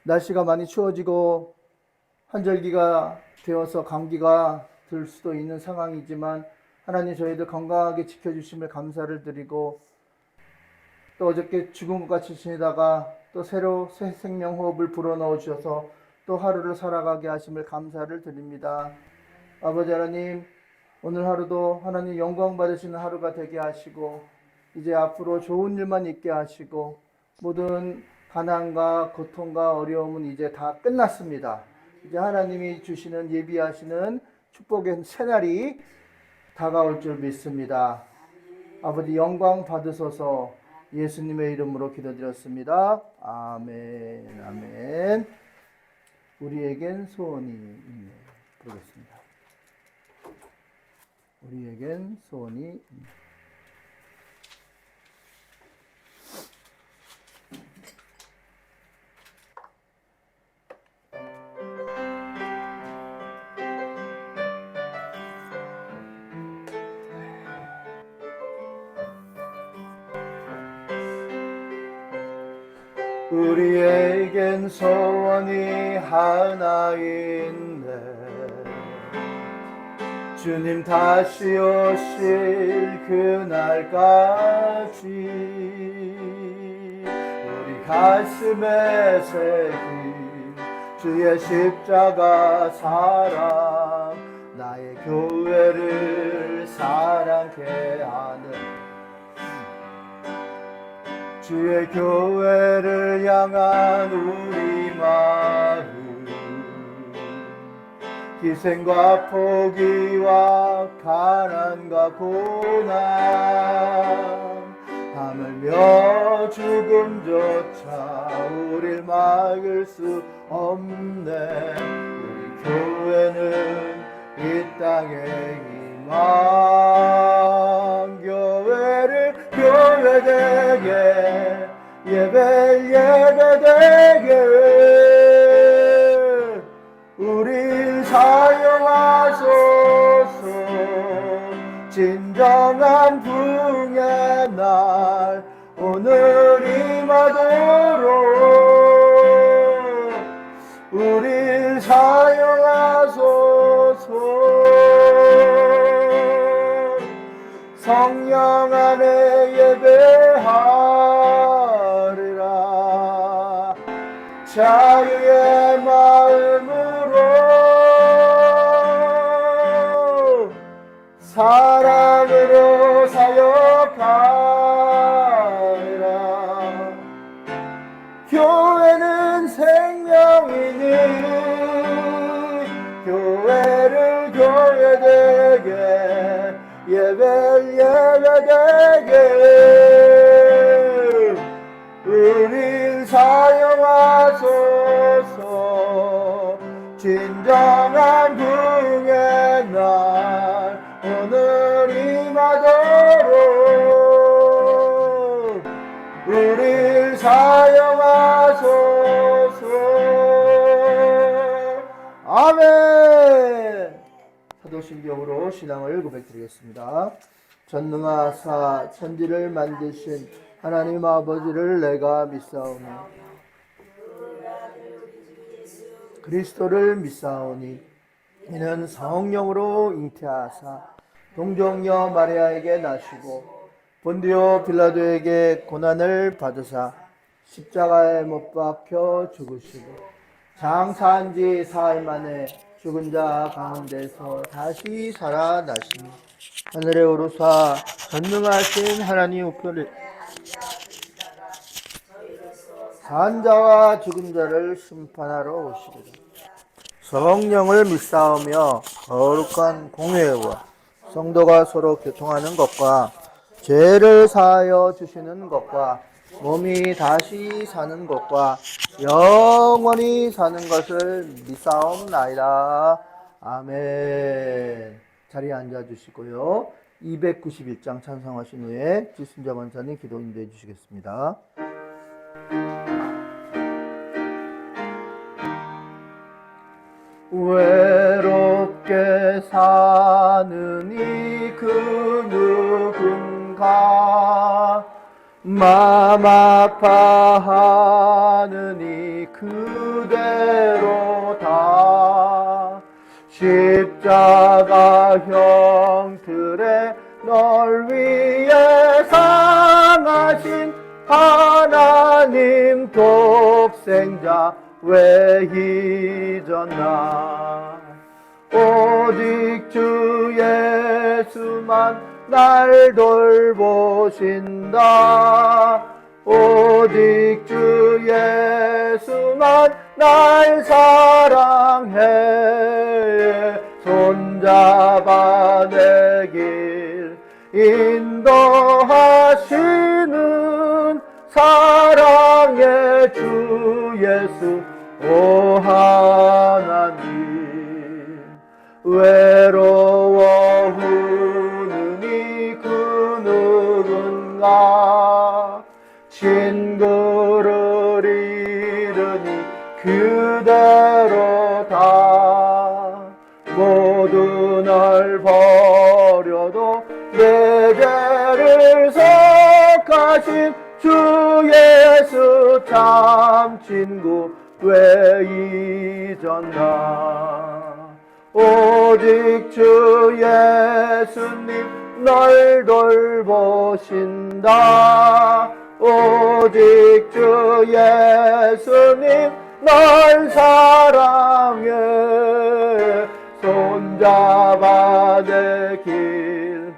날씨가 많이 추워지고 환절기가 되어서 감기가 들 수도 있는 상황이지만 하나님 저희들 건강하게 지켜주심을 감사를 드리고 또 어저께 죽은 것 같이 지내다가 또 새로 새 생명 호흡을 불어넣어 주셔서 또 하루를 살아가게 하심을 감사를 드립니다. 아버지 하나님, 오늘 하루도 하나님 영광 받으시는 하루가 되게 하시고 이제 앞으로 좋은 일만 있게 하시고 모든 가난과 고통과 어려움은 이제 다 끝났습니다. 이제 하나님이 주시는 예비하시는 축복의 새날이 다가올 줄 믿습니다. 아버지 영광 받으소서. 예수님의 이름으로 기도드렸습니다. 아멘. 아멘. 우리에겐 소원이 있네. 부르겠습니다. 우리에겐 소원이 있네. 우리에겐 소원이 하나 있네. 주님 다시 오실 그날까지 우리 가슴에 새긴 주의 십자가 사랑, 나의 교회를 사랑케 하는 주의 교회를 향한 우리 마음, 희생과 포기와 가난과 고난, 하물며 죽음조차 우릴 막을 수 없네. 우리 교회는 이 땅의 희망, 교회를 교회되게, 예배되게 우릴 사용하소서. 진정한 부흥의 날 오늘 임하도록 우릴 사용하소서. 성령 안에 예배하리라. 자유의 마음으로 사랑으로 사역하리라. 교회는 생명이니 교회를 교회되게, 예배되게 우릴 사용하소서. 진정한 부흥의 날 오늘 임하도록 우릴 사용하소서. 아멘. 사도신경으로 신앙을 고백드리겠습니다. 전능하사 천지를 만드신 하나님 아버지를 내가 믿사오니 그리스도를 믿사오니 이는 성령으로 잉태하사 동정녀 마리아에게 나시고 본디오 빌라도에게 고난을 받으사 십자가에 못 박혀 죽으시고 장사한 지 사흘 만에 죽은 자 가운데서 다시 살아나시니 하늘에 오르사 전능하신 하나님 우편을 산 자와 죽은 자를 심판하러 오시리라. 성령을 믿사오며 거룩한 공회와 성도가 서로 교통하는 것과 죄를 사하여 주시는 것과 몸이 다시 사는 것과 영원히 사는 것을 믿사옵나이다. 아멘. 자리에 앉아주시고요. 291장 찬송하신 후에 지순자 권사님 기도 인도해 주시겠습니다. 외롭게 사는 이 그 누군가 맘 아파하는 하느니 그대로다. 십자가 형틀에 널 위해 상하신 하나님 독생자 왜 잊었나. 오직 주 예수만 날 돌보신다. 오직 주 예수만 날 사랑해. 손잡아 내 길 인도하시는 사랑의 주 예수 오 하나님. 외로워 우느니 그 누군가 친구를 잃으니 그대로다. 모두 널 버려도 내 죄를 속하신 주 예수 참 친구 왜 잊었나. 오직 주 예수님 널 돌보신다. 오직 주 예수님 널 사랑해. 손잡아 내 길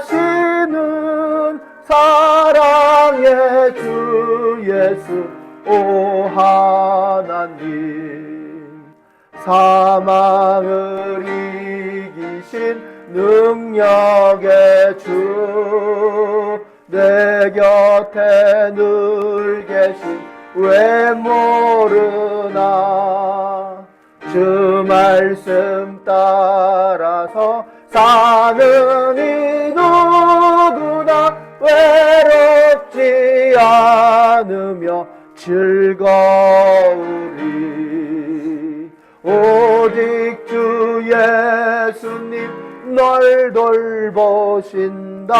인도하시는 사랑의 주 예수 오 하나님. 사망을 이기신 능력의 주 내 곁에 늘 계신 왜 모르나. 주 말씀 따라서 사는 이 누구나 외롭지 않으며 즐거우리. 오직 주 예수님 널 돌보신다.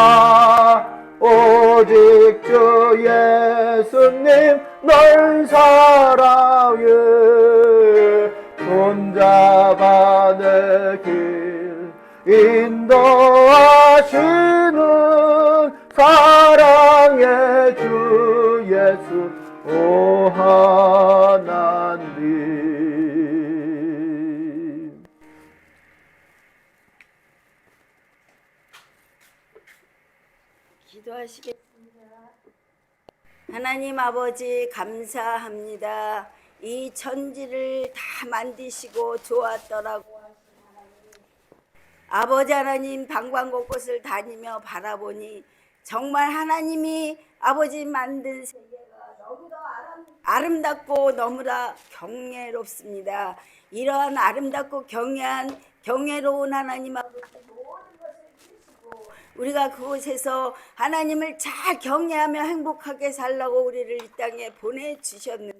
오직 주 예수님 널 사랑해. 손잡아 내 길 인도하시는 사랑의 주 예수 오 하나님. 기도하시겠습니다. 하나님 아버지 감사합니다. 이 천지를 다 만드시고 좋았더라고 하신 하나님. 아버지 하나님 방방 곳곳을 다니며 바라보니 정말 하나님이 아버지 만든 세계가 너무나 아름답고 너무나 경외롭습니다. 이러한 아름답고 경외로운 하나님 아버지 모든 것을 주시고 우리가 그곳에서 하나님을 잘 경외하며 행복하게 살라고 우리를 이 땅에 보내주셨는데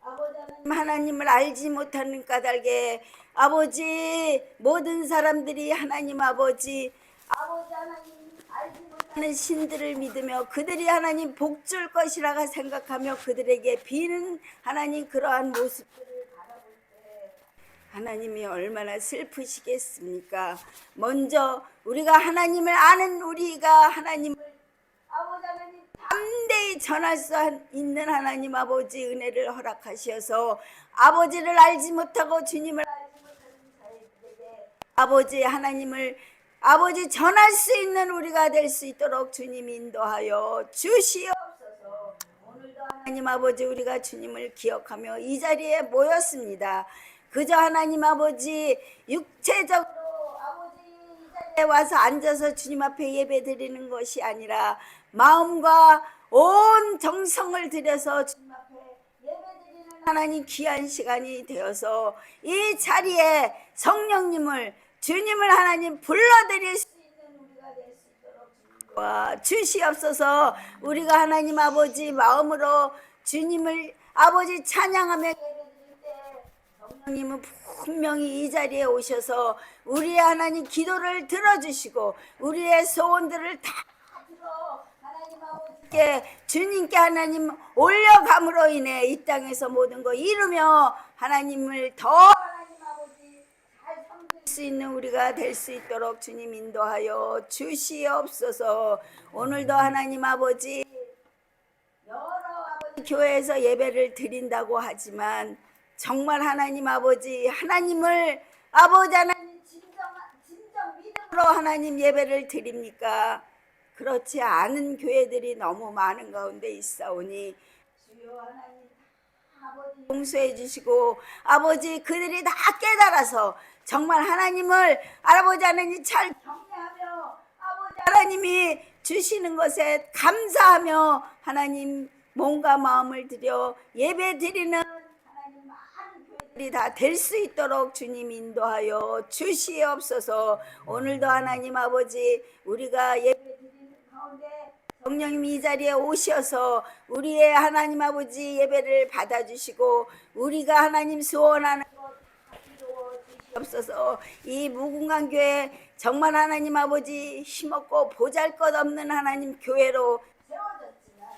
아버지 하나님을 알지 못하는 까닭에 아버지 모든 사람들이 하나님 아버지 하나님 알지 못하는 신들을 믿으며 그들이 하나님 복줄 것이라고 생각하며 그들에게 비는 하나님 그러한 모습들을 바라볼 때 하나님이 얼마나 슬프시겠습니까? 먼저 우리가 하나님을 아는 우리가 하나님을 아버지 하나님 담대히 전할 수 있는 하나님 아버지 은혜를 허락하셔서 아버지를 알지 못하고 주님을 알지 못하는 자들에게 아버지 하나님을 아버지 전할 수 있는 우리가 될 수 있도록 주님 인도하여 주시옵소서. 오늘도 하나님 아버지 우리가 주님을 기억하며 이 자리에 모였습니다. 그저 하나님 아버지 육체적으로 아버지 이 자리에 와서 앉아서 주님 앞에 예배 드리는 것이 아니라 마음과 온 정성을 들여서 주님 앞에 예배드리는 하나님 귀한 시간이 되어서 이 자리에 성령님을 주님을 하나님 불러드릴 수 있는 우리가 될 수 있도록 주님과 주시옵소서. 우리가 하나님 아버지 마음으로 주님을 아버지 찬양하며 예배드릴 때 성령님은 분명히 이 자리에 오셔서 우리의 하나님 기도를 들어주시고 우리의 소원들을 다 들어 하나님 아버지 주님께 하나님 올려감으로 인해 이 땅에서 모든 거 이루며 하나님을 더 하나님 아버지 잘 섬길 수 있는 우리가 될 수 있도록 주님 인도하여 주시옵소서. 오늘도 하나님 아버지 여러 아버지 교회에서 예배를 드린다고 하지만 정말 하나님 아버지 하나님을 아버지 하나님 진정 믿음으로 하나님 예배를 드립니까? 그렇지 않은 교회들이 너무 많은 가운데 있사오니 주여 하나님 아버지 용서해 주시고 아버지 그들이 다 깨달아서 정말 하나님을 아버지 하나님 잘 경외하며 아버지 하나님이 주시는 것에 감사하며 하나님 몸과 마음을 들여 예배 드리는 하나님 많은 교회들이 다 될 수 있도록 주님 인도하여 주시옵소서. 오늘도 하나님 아버지 우리가 예배 드리는 가운데 성령님이 이 자리에 오셔서 우리의 하나님 아버지 예배를 받아주시고 우리가 하나님 소원하는 것 이루어 주시옵소서. 이 무궁한 교회 정말 하나님 아버지 힘없고 보잘것없는 하나님 교회로 세워졌지만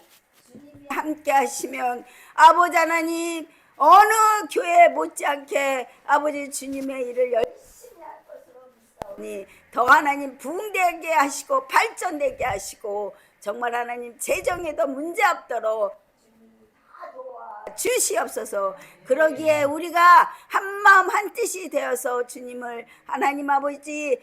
주님이 함께 하시면 아버지 하나님 어느 교회 못지않게 아버지 주님의 일을 열심히 할 것으로 믿사오니 더 하나님 부흥되게 하시고 발전되게 하시고 정말 하나님 재정에도 문제 없도록 주님이 다 도와 주시옵소서. 그러기에 우리가 한마음 한뜻이 되어서 주님을 하나님 아버지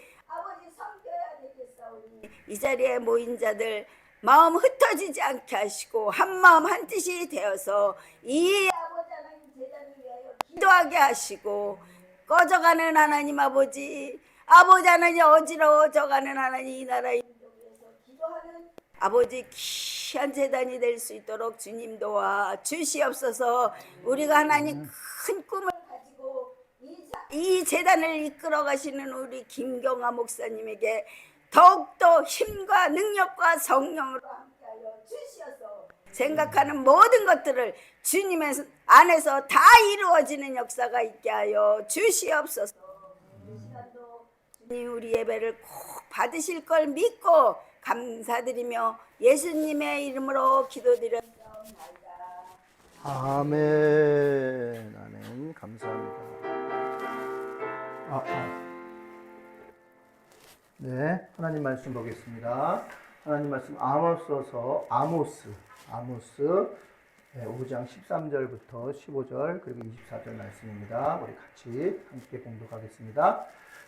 섬겨야 되겠사오니 이 자리에 모인 자들 마음 흩어지지 않게 하시고 한마음 한뜻이 되어서 이 아버지 하나님 제자를 위하여 기도하게 하시고 꺼져가는 하나님 아버지 하나님 어지러워져가는 하나님 이 나라의 민족에서 기도하는 아버지 귀한 재단이 될 수 있도록 주님 도와 주시옵소서. 우리가 하나님 큰 꿈을 가지고 이 재단을 이끌어 가시는 우리 김경아 목사님에게 더욱더 힘과 능력과 성령으로 함께하여 주시어서 생각하는 모든 것들을 주님의 안에서 다 이루어지는 역사가 있게 하여 주시옵소서. 이 시간도 주님 우리 예배를 꼭 받으실 걸 믿고 감사드리며 예수님의 이름으로 기도드렸사옵나이다. 아멘. 아멘. 감사합니다. 네, 하나님 말씀 보겠습니다. 하나님 말씀 아모스 5장 13절부터 15절 그리고 24절 말씀입니다. 우리 같이 함께 공독하겠습니다.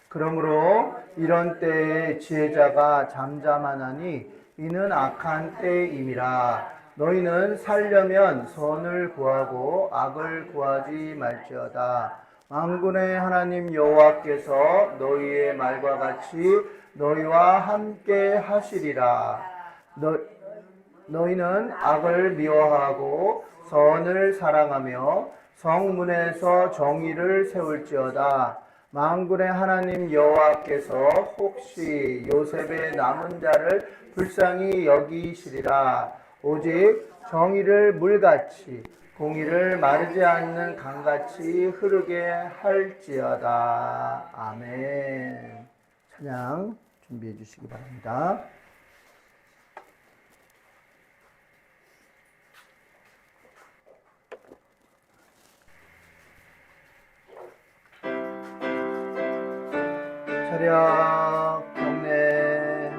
그러므로 이런 때에 지혜자가 잠잠하나니 이는 악한 때임이라. 너희는 살려면 선을 구하고 악을 구하지 말지어다. 만군의 하나님 여호와께서 너희의 말과 같이 너희와 함께 하시리라. 너희는 악을 미워하고 선을 사랑하며 성문에서 정의를 세울지어다. 만군의 하나님 여호와께서 혹시 요셉의 남은 자를 불쌍히 여기시리라. 오직 정의를 물같이 공의를 마르지 않는 강같이 흐르게 할지어다. 아멘. 찬양 준비해 주시기 바랍니다. 차렷 경례.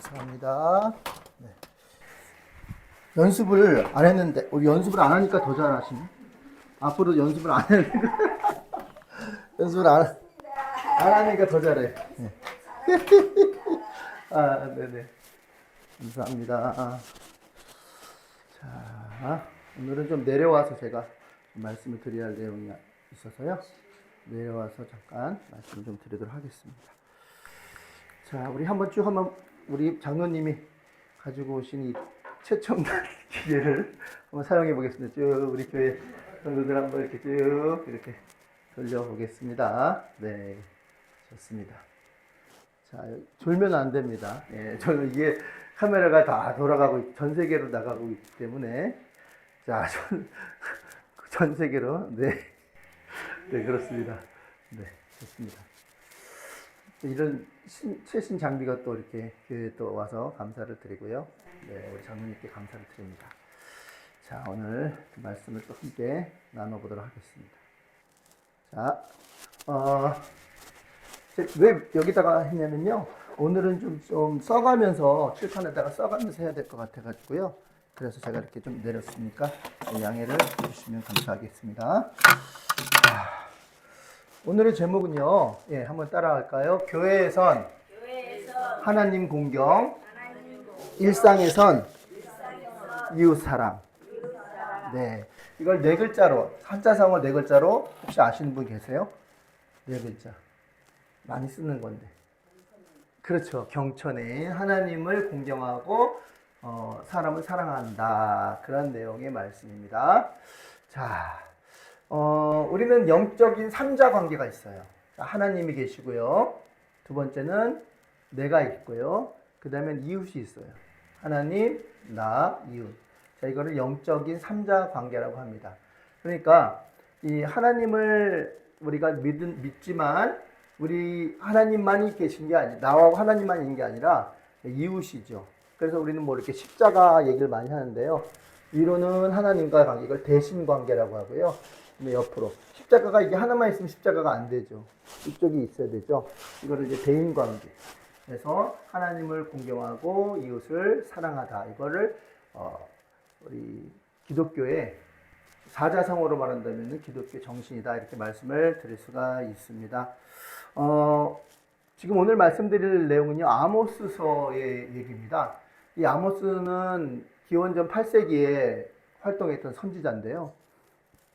감사합니다. 네. 연습을 안 했는데, 우리 연습을 안 하니까 더 잘하시네. 앞으로 연습을 안 했는데, 연습을 안 하니까 더 잘해. 네. 아, 네네. 감사합니다. 자, 오늘은 좀 내려와서 제가 말씀을 드려야 할 내용이 있어서요. 내려와서 잠깐 말씀을 좀 드리도록 하겠습니다. 자, 우리 한번 우리 장로님이 가지고 오신 이 최첨단 기계를 한번 사용해 보겠습니다. 쭉 우리 교회 성도들 한번 이렇게 쭉 이렇게 돌려 보겠습니다. 네, 좋습니다. 자, 졸면 안 됩니다. 예, 저는 이게 카메라가 다 돌아가고 전 세계로 나가고 있기 때문에 자, 전 세계로 네, 네 그렇습니다. 네, 좋습니다. 이런 최신 장비가 또 이렇게 교회에 또 와서 감사를 드리고요. 네, 우리 장로님께 감사를 드립니다. 자, 오늘 그 말씀을 또 함께 나눠보도록 하겠습니다. 자, 왜 여기다가 했냐면요. 오늘은 좀 써가면서 칠판에다가 써가면서 해야 될 것 같아가지고요. 그래서 제가 이렇게 좀 내렸으니까 양해를 해주시면 감사하겠습니다. 자, 오늘의 제목은요. 예, 한번 따라갈까요? 교회에선 하나님 공경, 일상에선 이웃 사랑. 네, 이걸 네 글자로 한자성어 네 글자로 혹시 아시는 분 계세요? 네 글자. 많이 쓰는 건데. 그렇죠. 경천에 하나님을 공경하고 사람을 사랑한다. 그런 내용의 말씀입니다. 자, 우리는 영적인 삼자 관계가 있어요. 하나님이 계시고요. 두 번째는 내가 있고요. 그 다음엔 이웃이 있어요. 하나님, 나, 이웃. 자, 이거를 영적인 삼자 관계라고 합니다. 그러니까 이 하나님을 우리가 믿지만 우리 하나님만이 계신 게 아니라 나와 하나님만 있는 게 아니라 이웃이죠. 그래서 우리는 뭐 이렇게 십자가 얘기를 많이 하는데요. 위로는 하나님과의 관계, 이걸 대신 관계라고 하고요. 근데 옆으로 십자가가 이게 하나만 있으면 십자가가 안 되죠. 이쪽이 있어야 되죠. 이거를 이제 대인 관계. 그래서 하나님을 공경하고 이웃을 사랑하다. 이거를 우리 기독교의 사자성어로 말한다면 기독교 정신이다. 이렇게 말씀을 드릴 수가 있습니다. 지금 오늘 말씀드릴 내용은요, 아모스서의 얘기입니다. 이 아모스는 기원전 8세기에 활동했던 선지자인데요.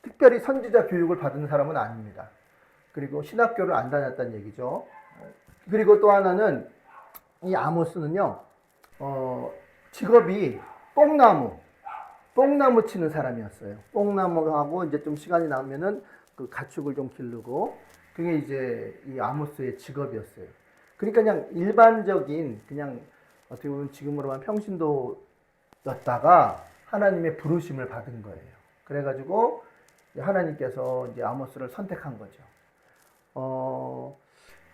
특별히 선지자 교육을 받은 사람은 아닙니다. 그리고 신학교를 안 다녔다는 얘기죠. 그리고 또 하나는 이 아모스는요, 직업이 뽕나무 치는 사람이었어요. 뽕나무하고 이제 좀 시간이 나면은 그 가축을 좀 기르고, 그게 이제 이 아모스의 직업이었어요. 그러니까 그냥 일반적인, 그냥 어떻게 보면 지금으로 하면 평신도였다가 하나님의 부르심을 받은 거예요. 그래가지고 하나님께서 이제 아모스를 선택한 거죠.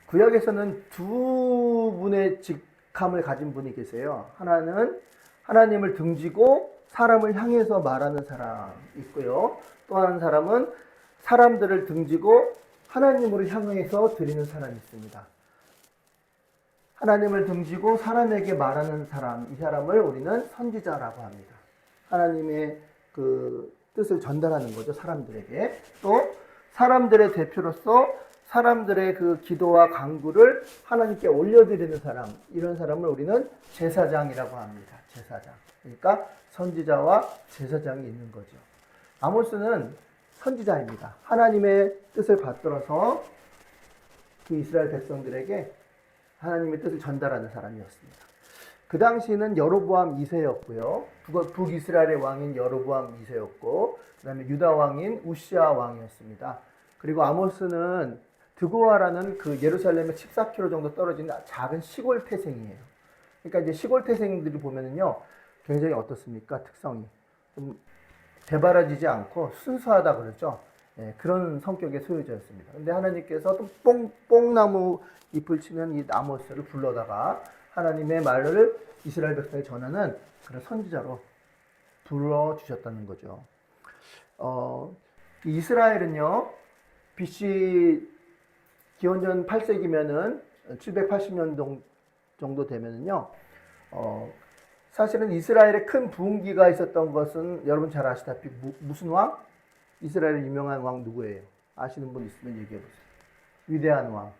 구약에서는 두 분의 직함을 가진 분이 계세요. 하나는 하나님을 등지고 사람을 향해서 말하는 사람 있고요. 또 다른 사람은 사람들을 등지고 하나님으로 향해서 드리는 사람이 있습니다. 하나님을 등지고 사람에게 말하는 사람, 이 사람을 우리는 선지자라고 합니다. 하나님의 그 뜻을 전달하는 거죠, 사람들에게. 또 사람들의 대표로서 사람들의 그 기도와 간구를 하나님께 올려드리는 사람, 이런 사람을 우리는 제사장이라고 합니다. 제사장. 그러니까 선지자와 제사장이 있는 거죠. 아모스는 선지자입니다. 하나님의 뜻을 받들어서 그 이스라엘 백성들에게 하나님의 뜻을 전달하는 사람이었습니다. 그 당시는 여로보암 2세였고요. 북이스라엘의 왕인 여로보암 2세였고, 그 다음에 유다 왕인 우시아 왕이었습니다. 그리고 아모스는 드고아라는 그 예루살렘에 14km 정도 떨어진 작은 시골 태생이에요. 그러니까 이제 시골 태생들이 보면은요, 굉장히 어떻습니까? 특성이 좀 대바라지지 않고 순수하다 그러죠. 예, 그런 성격의 소유자였습니다. 근데 하나님께서 또 뽕나무 잎을 치는 이 아모스를 불러다가 하나님의 말을 이스라엘 백성에 전하는 그런 선지자로 불러주셨다는 거죠. 이스라엘은요, BC 기원전 8세기면은 780년 정도 되면은요, 사실은 이스라엘에 큰 부흥기가 있었던 것은 여러분 잘 아시다시피 무슨 왕? 이스라엘의 유명한 왕 누구예요? 아시는 분 있으면 얘기해 보세요. 위대한 왕.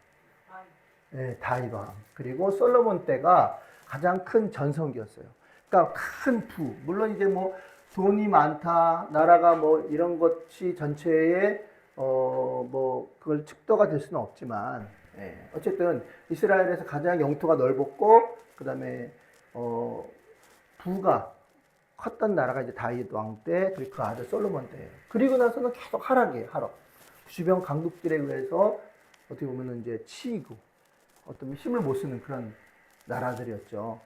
네, 다윗 왕. 그리고 솔로몬 때가 가장 큰 전성기였어요. 그러니까 큰 부. 물론 이제 뭐 돈이 많다, 나라가 뭐 이런 것이 전체에 뭐 그걸 측도가 될 수는 없지만, 어쨌든 이스라엘에서 가장 영토가 넓었고, 그다음에 부가 컸던 나라가 이제 다윗 왕 때, 그리고 그 아들 솔로몬 때예요. 그리고 나서는 계속 하락이에요, 하락. 주변 강국들에 의해서 어떻게 보면은 이제 치이고, 어떤 힘을 못 쓰는 그런 나라들이었죠.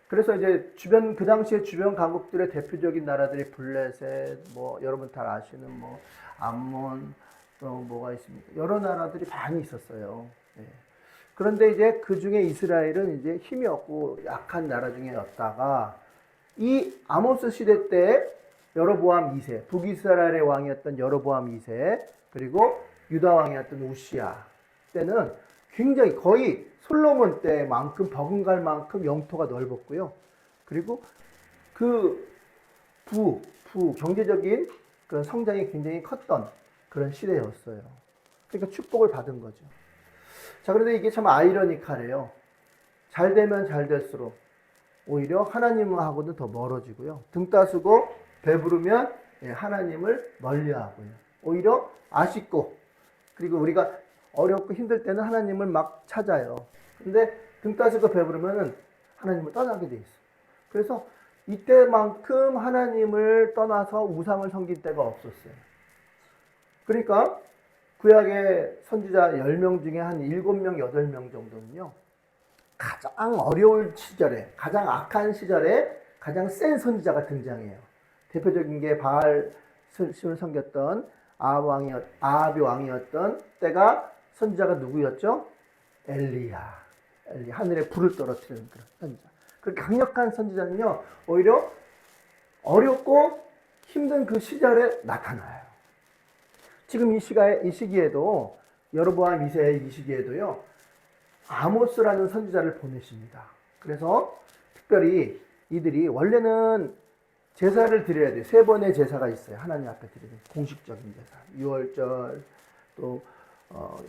그래서 이제 그 당시에 주변 강국들의 대표적인 나라들이 블레셋, 뭐 여러분 다 아시는 뭐 암몬, 또 뭐가 있습니까? 여러 나라들이 많이 있었어요. 그런데 이제 그 중에 이스라엘은 이제 힘이 없고 약한 나라 중에였다가 이 아모스 시대 때 여로보암 2세, 북이스라엘의 왕이었던 여로보암 2세, 그리고 유다 왕이었던 우시야 때는 굉장히 거의 솔로몬 때만큼 버금갈 만큼 영토가 넓었고요. 그리고 그 경제적인 그런 성장이 굉장히 컸던 그런 시대였어요. 그러니까 축복을 받은 거죠. 자, 그런데 이게 참 아이러니컬해요. 잘 되면 잘 될수록 오히려 하나님하고는 더 멀어지고요. 등 따스고 배부르면 하나님을 멀리하고요. 오히려 아쉽고, 그리고 우리가 어렵고 힘들 때는 하나님을 막 찾아요. 근데 등 따스고 배부르면 하나님을 떠나게 돼 있어요. 그래서 이때만큼 하나님을 떠나서 우상을 섬길 때가 없었어요. 그러니까 구약의 선지자 10명 중에 한 7명, 8명 정도는요, 가장 어려울 시절에, 가장 악한 시절에 가장 센 선지자가 등장해요. 대표적인 게 바알 신을 섬겼던 아합이 왕이었던 때가 선지자가 누구였죠? 엘리야. 하늘에 불을 떨어뜨리는 그런 선지자. 그렇게 강력한 선지자는요, 오히려 어렵고 힘든 그 시절에 나타나요. 지금 이 시기에도, 여로보암 2세의 이 시기에도요, 아모스라는 선지자를 보내십니다. 그래서 특별히 이들이 원래는 제사를 드려야 돼요. 3번의 제사가 있어요. 하나님 앞에 드리는 공식적인 제사. 유월절, 또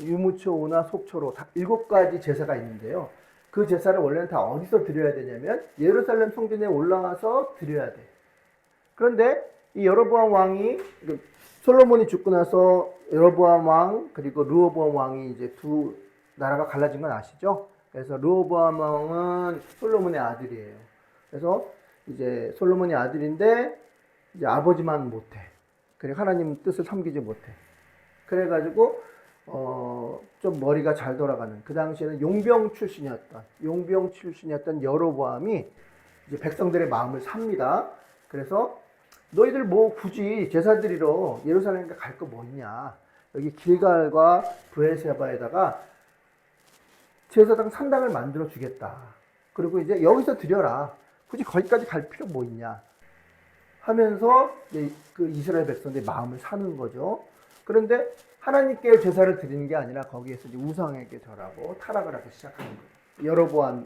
유무초나 속초로 다 7가지 제사가 있는데요. 그 제사를 원래는 다 어디서 드려야 되냐면 예루살렘 성전에 올라가서 드려야 돼. 그런데 이 여로보암 왕이, 솔로몬이 죽고 나서 여로보암 왕 그리고 르호보암 왕이 이제 두 나라가 갈라진 건 아시죠? 그래서 르호보암 왕은 솔로몬의 아들이에요. 그래서 이제 솔로몬의 아들인데 이제 아버지만 못해. 그래 하나님 뜻을 섬기지 못해. 그래가지고 좀 머리가 잘 돌아가는, 그 당시에는 용병 출신이었던 여로보암이 이제 백성들의 마음을 삽니다. 그래서 너희들 뭐 굳이 제사 드리러 예루살렘에 갈 거 뭐 있냐? 여기 길갈과 브에세바에다가 제사장 산당을 만들어 주겠다. 그리고 이제 여기서 드려라. 굳이 거기까지 갈 필요 뭐 있냐? 하면서 그 이스라엘 백성들의 마음을 사는 거죠. 그런데 하나님께 제사를 드리는 게 아니라 거기에서 이제 우상에게 절하고 타락을 하기 시작하는 거예요. 여로보암이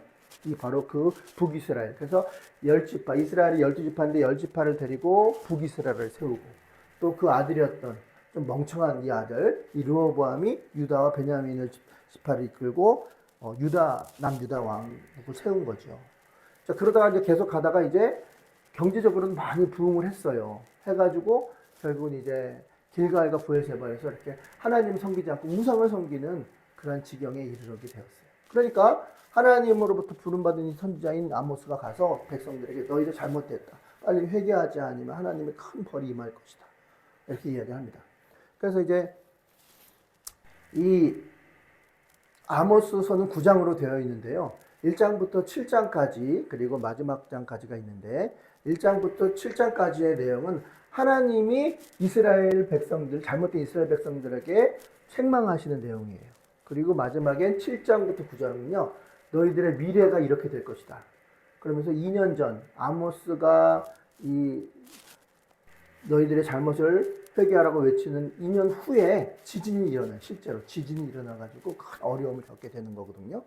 바로 그 북이스라엘. 그래서 10지파, 이스라엘이 12지파인데 10지파를 데리고 북이스라엘을 세우고, 또 그 아들이었던 좀 멍청한 이 아들, 이 르호보암이 유다와 베냐민을 지파를 이끌고 남유다 왕국을 세운 거죠. 자, 그러다가 이제 계속 가다가 이제 경제적으로는 많이 부흥을 했어요. 해가지고 결국은 이제 길갈과 브에세바에서 이렇게 하나님 섬기지 않고 우상을 섬기는 그런 지경에 이르게 되었어요. 그러니까 하나님으로부터 부름받은 이 선지자인 아모스가 가서 백성들에게 너희들 잘못됐다. 빨리 회개하지 않으면 하나님의 큰 벌이 임할 것이다. 이렇게 이야기합니다. 그래서 이제 이 아모스서는 9장으로 되어 있는데요. 1장부터 7장까지 그리고 마지막 장까지가 있는데 1장부터 7장까지의 내용은 하나님이 이스라엘 백성들, 잘못된 이스라엘 백성들에게 책망하시는 내용이에요. 그리고 마지막엔 7장부터 9장은요. 너희들의 미래가 이렇게 될 것이다. 그러면서 2년 전 아모스가 이 너희들의 잘못을 회개하라고 외치는 2년 후에 지진이 일어나요. 실제로 지진이 일어나가지고 큰 어려움을 겪게 되는 거거든요.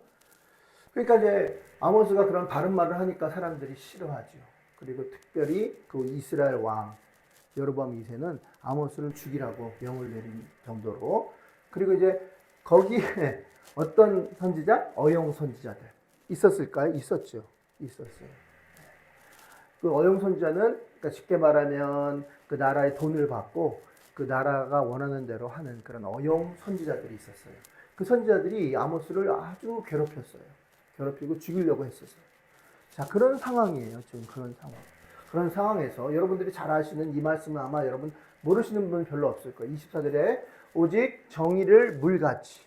그러니까 이제 아모스가 그런 바른 말을 하니까 사람들이 싫어하죠. 그리고 특별히 그 이스라엘 왕 여로보암 2세는 아모스를 죽이라고 명을 내린 정도로. 그리고 이제 거기에 어떤 선지자? 어용 선지자들 있었을까요? 있었죠. 있었어요. 그 어용 선지자는 그러니까 쉽게 말하면 그 나라의 돈을 받고 그 나라가 원하는 대로 하는 그런 어용 선지자들이 있었어요. 그 선지자들이 아모스를 아주 괴롭혔어요. 괴롭히고 죽이려고 했었어요. 자, 그런 상황이에요. 지금 그런 상황. 그런 상황에서 여러분들이 잘 아시는 이 말씀은 아마 여러분 모르시는 분 별로 없을 거예요. 24절에 오직 정의를 물같이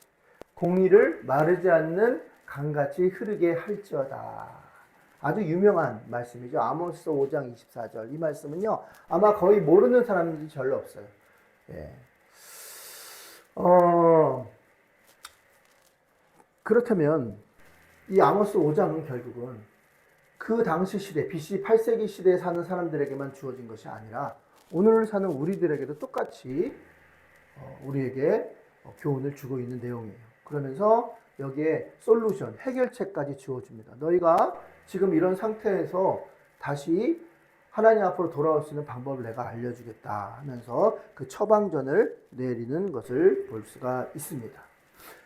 공의를 마르지 않는 강같이 흐르게 할지어다. 아주 유명한 말씀이죠. 아모스 5장 24절. 이 말씀은요, 아마 거의 모르는 사람들이 별로 없어요. 예. 그렇다면 이 아모스 5장은 결국은 그 당시 시대, BC 8세기 시대에 사는 사람들에게만 주어진 것이 아니라 오늘 사는 우리들에게도 똑같이 우리에게 교훈을 주고 있는 내용이에요. 그러면서 여기에 솔루션, 해결책까지 주어집니다. 너희가 지금 이런 상태에서 다시 하나님 앞으로 돌아올 수 있는 방법을 내가 알려주겠다 하면서 그 처방전을 내리는 것을 볼 수가 있습니다.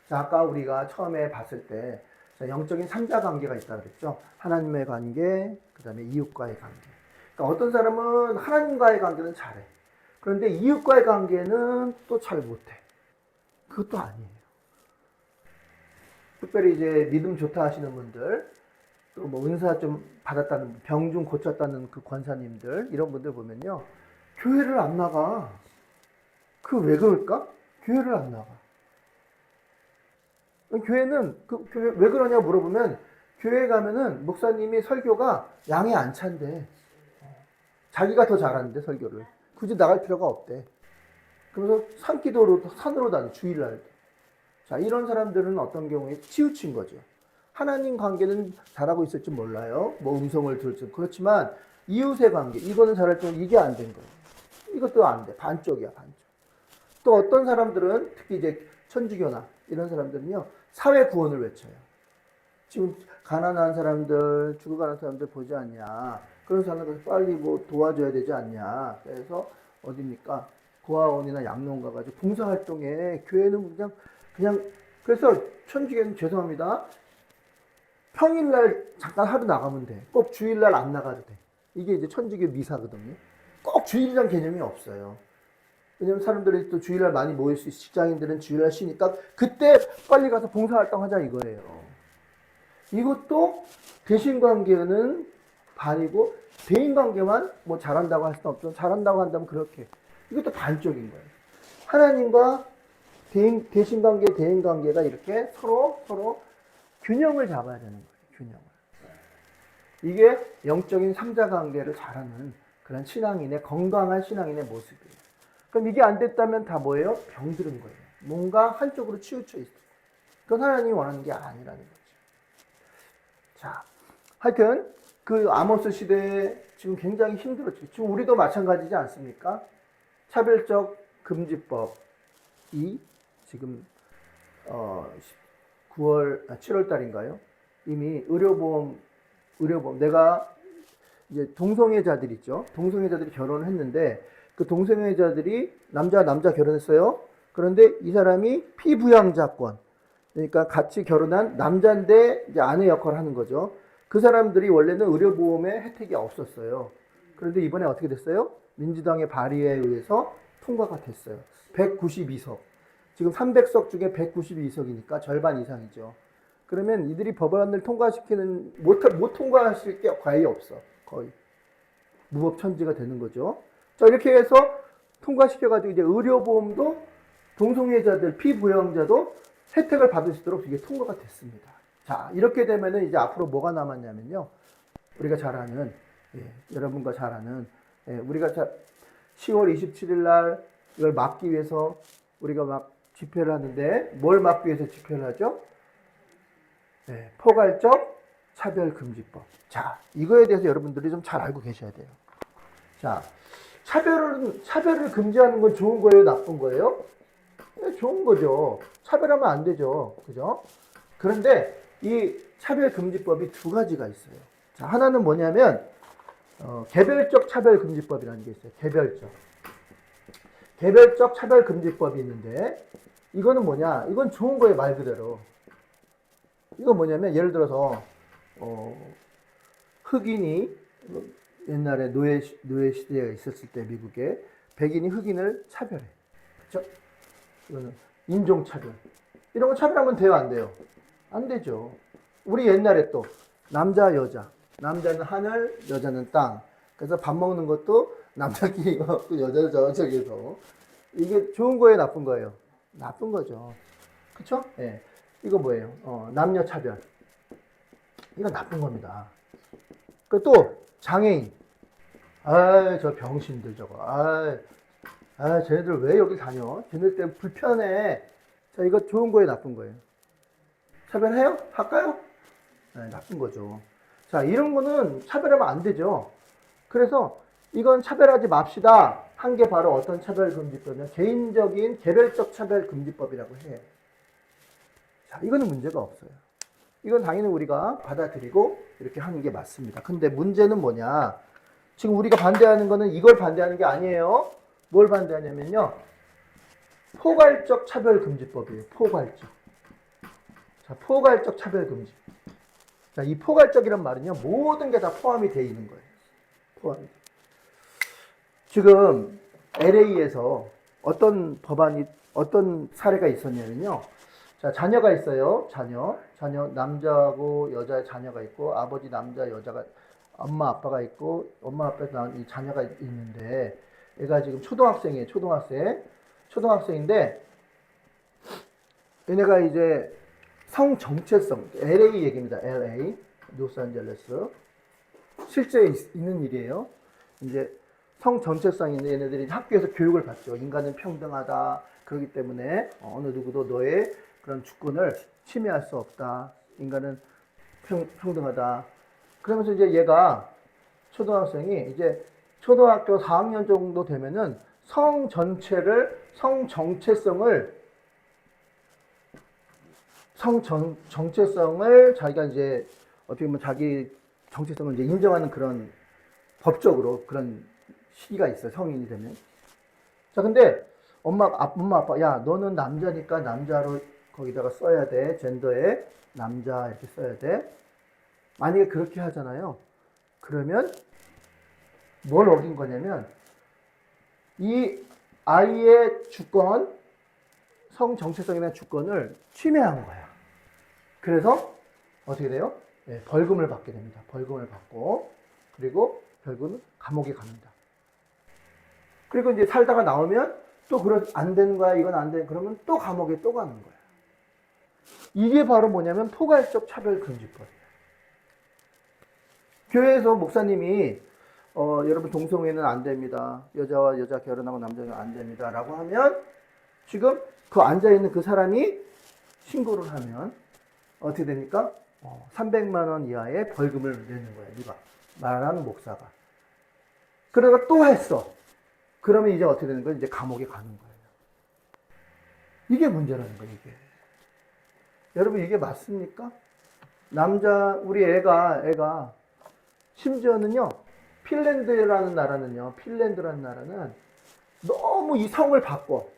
자, 아까 우리가 처음에 봤을 때 영적인 삼자 관계가 있다고 그랬죠. 하나님의 관계, 그 다음에 이웃과의 관계. 그러니까 어떤 사람은 하나님과의 관계는 잘해. 그런데 이웃과의 관계는 또 잘 못해. 그것도 아니에요. 특별히 이제 믿음 좋다 하시는 분들, 또 뭐 은사 좀 받았다는, 병 좀 고쳤다는 그 권사님들, 이런 분들 보면요. 교회를 안 나가. 그 왜 그럴까? 교회를 안 나가. 교회는 교회 왜 그러냐 물어보면 교회 가면은 목사님이 설교가 양에 안 찬대. 자기가 더 잘하는데 설교를 굳이 나갈 필요가 없대. 그래서 산기도로 산으로 다니 주일날. 자, 이런 사람들은 어떤 경우에 치우친 거죠. 하나님 관계는 잘하고 있을지 몰라요. 뭐 음성을 들을지. 그렇지만 이웃의 관계 이거는 잘할 줄 이게 안 된 거예요. 이것도 안 돼. 반쪽이야 반쪽. 또 어떤 사람들은 특히 이제 천주교나 이런 사람들은요 사회 구원을 외쳐요. 지금 가난한 사람들, 죽어가는 사람들 보지 않냐. 그런 사람들 빨리 뭐 도와줘야 되지 않냐. 그래서 어딥니까? 고아원이나 양농 가가지고 봉사활동에 교회는 그냥 그래서 천주교는 죄송합니다. 평일날 잠깐 하루 나가면 돼. 꼭 주일날 안 나가도 돼. 이게 이제 천주교 미사거든요. 꼭 주일이란 개념이 없어요. 왜냐면 사람들이 또 주일날 많이 모일 수 있어. 직장인들은 주일날 쉬니까 그때 빨리 가서 봉사활동 하자 이거예요. 이것도 대신관계는 반이고 대인관계만 뭐 잘한다고 할 수는 없죠. 잘한다고 한다면 그렇게. 이것도 반쪽인 거예요. 하나님과 대신관계, 대인관계가 이렇게 서로 균형을 잡아야 되는 거예요. 균형을. 이게 영적인 삼자관계를 잘하는 그런 신앙인의 건강한 신앙인의 모습이에요. 그럼 이게 안 됐다면 다 뭐예요? 병들은 거예요. 뭔가 한쪽으로 치우쳐 있어요. 그건 하나님이 원하는 게 아니라는 거죠. 자, 하여튼 그 아모스 시대에 지금 굉장히 힘들었죠. 지금 우리도 마찬가지지 않습니까? 차별적 금지법이 지금 7월 달인가요? 이미 의료보험 내가 이제 동성애자들 있죠. 동성애자들이 결혼을 했는데 그 동성애자들이 남자 결혼했어요. 그런데 이 사람이 피부양자권, 그러니까 같이 결혼한 남자인데 이제 아내 역할을 하는 거죠. 그 사람들이 원래는 의료보험에 혜택이 없었어요. 그런데 이번에 어떻게 됐어요? 민주당의 발의에 의해서 통과가 됐어요. 192석. 지금 300석 중에 192석이니까 절반 이상이죠. 그러면 이들이 법안을 통과시키는 못 통과하실 게 거의 없어. 거의 무법천지가 되는 거죠. 자, 이렇게 해서 통과시켜가지고 이제 의료보험도 동성애자들, 피부양자도 혜택을 받을 수 있도록 이게 통과가 됐습니다. 자, 이렇게 되면은 이제 앞으로 뭐가 남았냐면요. 우리가 잘 아는, 여러분과 잘 아는, 우리가 10월 27일 날 이걸 막기 위해서 우리가 막 집회를 하는데 뭘 막기 위해서 집회를 하죠? 포괄적 차별금지법. 자, 이거에 대해서 여러분들이 좀 잘 알고 계셔야 돼요. 자, 차별을 금지하는 건 좋은 거예요? 나쁜 거예요? 좋은 거죠. 차별하면 안 되죠. 그죠? 그런데 이 차별금지법이 두 가지가 있어요. 자, 하나는 뭐냐면 개별적 차별금지법이라는 게 있어요. 개별적 차별금지법이 있는데 이거는 뭐냐? 이건 좋은 거예요, 말 그대로. 이건 뭐냐면 예를 들어서 흑인이 옛날에 노예 시대가 있었을 때 미국에 백인이 흑인을 차별해. 그렇죠? 이거는 인종차별. 이런 거 차별하면 돼요, 안 돼요? 안 되죠. 우리 옛날에 또 남자 여자, 남자는 하늘, 여자는 땅. 그래서 밥 먹는 것도 남자끼리 먹고 여자 저쪽에서. 이게 좋은 거예요, 나쁜 거예요? 나쁜 거죠. 그쵸? 예. 이거 뭐예요? 남녀 차별. 이거 나쁜 겁니다. 그 또 장애인. 저 병신들 저거. 쟤네들 왜 여기 다녀? 쟤네들 때문에 불편해. 자, 이거 좋은 거예요, 나쁜 거예요? 차별해요? 할까요? 네, 나쁜 거죠. 자, 이런 거는 차별하면 안 되죠. 그래서 이건 차별하지 맙시다. 한 게 바로 어떤 차별금지법이냐? 개인적인 개별적 차별금지법이라고 해요. 자, 이거는 문제가 없어요. 이건 당연히 우리가 받아들이고 이렇게 하는 게 맞습니다. 근데 문제는 뭐냐? 지금 우리가 반대하는 거는 이걸 반대하는 게 아니에요. 뭘 반대하냐면요. 포괄적 차별금지법이에요. 포괄적. 자, 포괄적 차별금지. 자, 이 포괄적이란 말은요. 모든 게 다 포함이 되어 있는 거예요. 포함이. 지금 LA에서 어떤 법안이, 어떤 사례가 있었냐면요. 자, 자녀가 있어요. 자녀 남자하고 여자 자녀가 있고 아버지 남자 여자가 엄마 아빠가 있고 엄마 아빠에서 나온 이 자녀가 있는데 얘가 지금 초등학생이에요. 초등학생인데 얘네가 이제 성 정체성 LA 얘기입니다. LA 로스앤젤레스 실제 있는 일이에요. 이제 성 정체성이 있는 얘네들이 학교에서 교육을 받죠. 인간은 평등하다. 그렇기 때문에 어느 누구도 너의 그런 주권을 침해할 수 없다. 인간은 평등하다. 그러면서 이제 얘가 초등학생이 이제 초등학교 4학년 정도 되면은 성 정체성을 자기가 이제 어떻게 보면 자기 정체성을 이제 인정하는 그런 법적으로 그런 시기가 있어요. 성인이 되면. 자, 근데 엄마, 아빠, 야, 너는 남자니까 남자로 거기다가 써야 돼. 젠더에 남자 이렇게 써야 돼. 만약에 그렇게 하잖아요. 그러면 뭘 어긴 거냐면 이 아이의 주권, 성 정체성이나 주권을 침해한 거야. 그래서 어떻게 돼요? 네, 벌금을 받게 됩니다. 벌금을 받고 그리고 결국은 감옥에 갑니다. 그리고 이제 살다가 나오면 또 안 되는 거야. 이건 안 돼. 그러면 또 감옥에 또 가는 거야. 이게 바로 뭐냐면 포괄적 차별금지법이에요. 교회에서 목사님이 여러분 동성애는 안 됩니다. 여자와 여자 결혼하고 남자는 안 됩니다. 라고 하면 지금 그 앉아있는 그 사람이 신고를 하면 어떻게 됩니까? 300만 원 이하의 벌금을 내는 거예요. 누가? 말하는 목사가. 그러다가 또 했어. 그러면 이제 어떻게 되는 거예요? 이제 감옥에 가는 거예요. 이게 문제라는 거예요, 이게. 여러분, 이게 맞습니까? 우리 애가, 심지어는요, 핀란드라는 나라는 너무 이 성을 바꿔.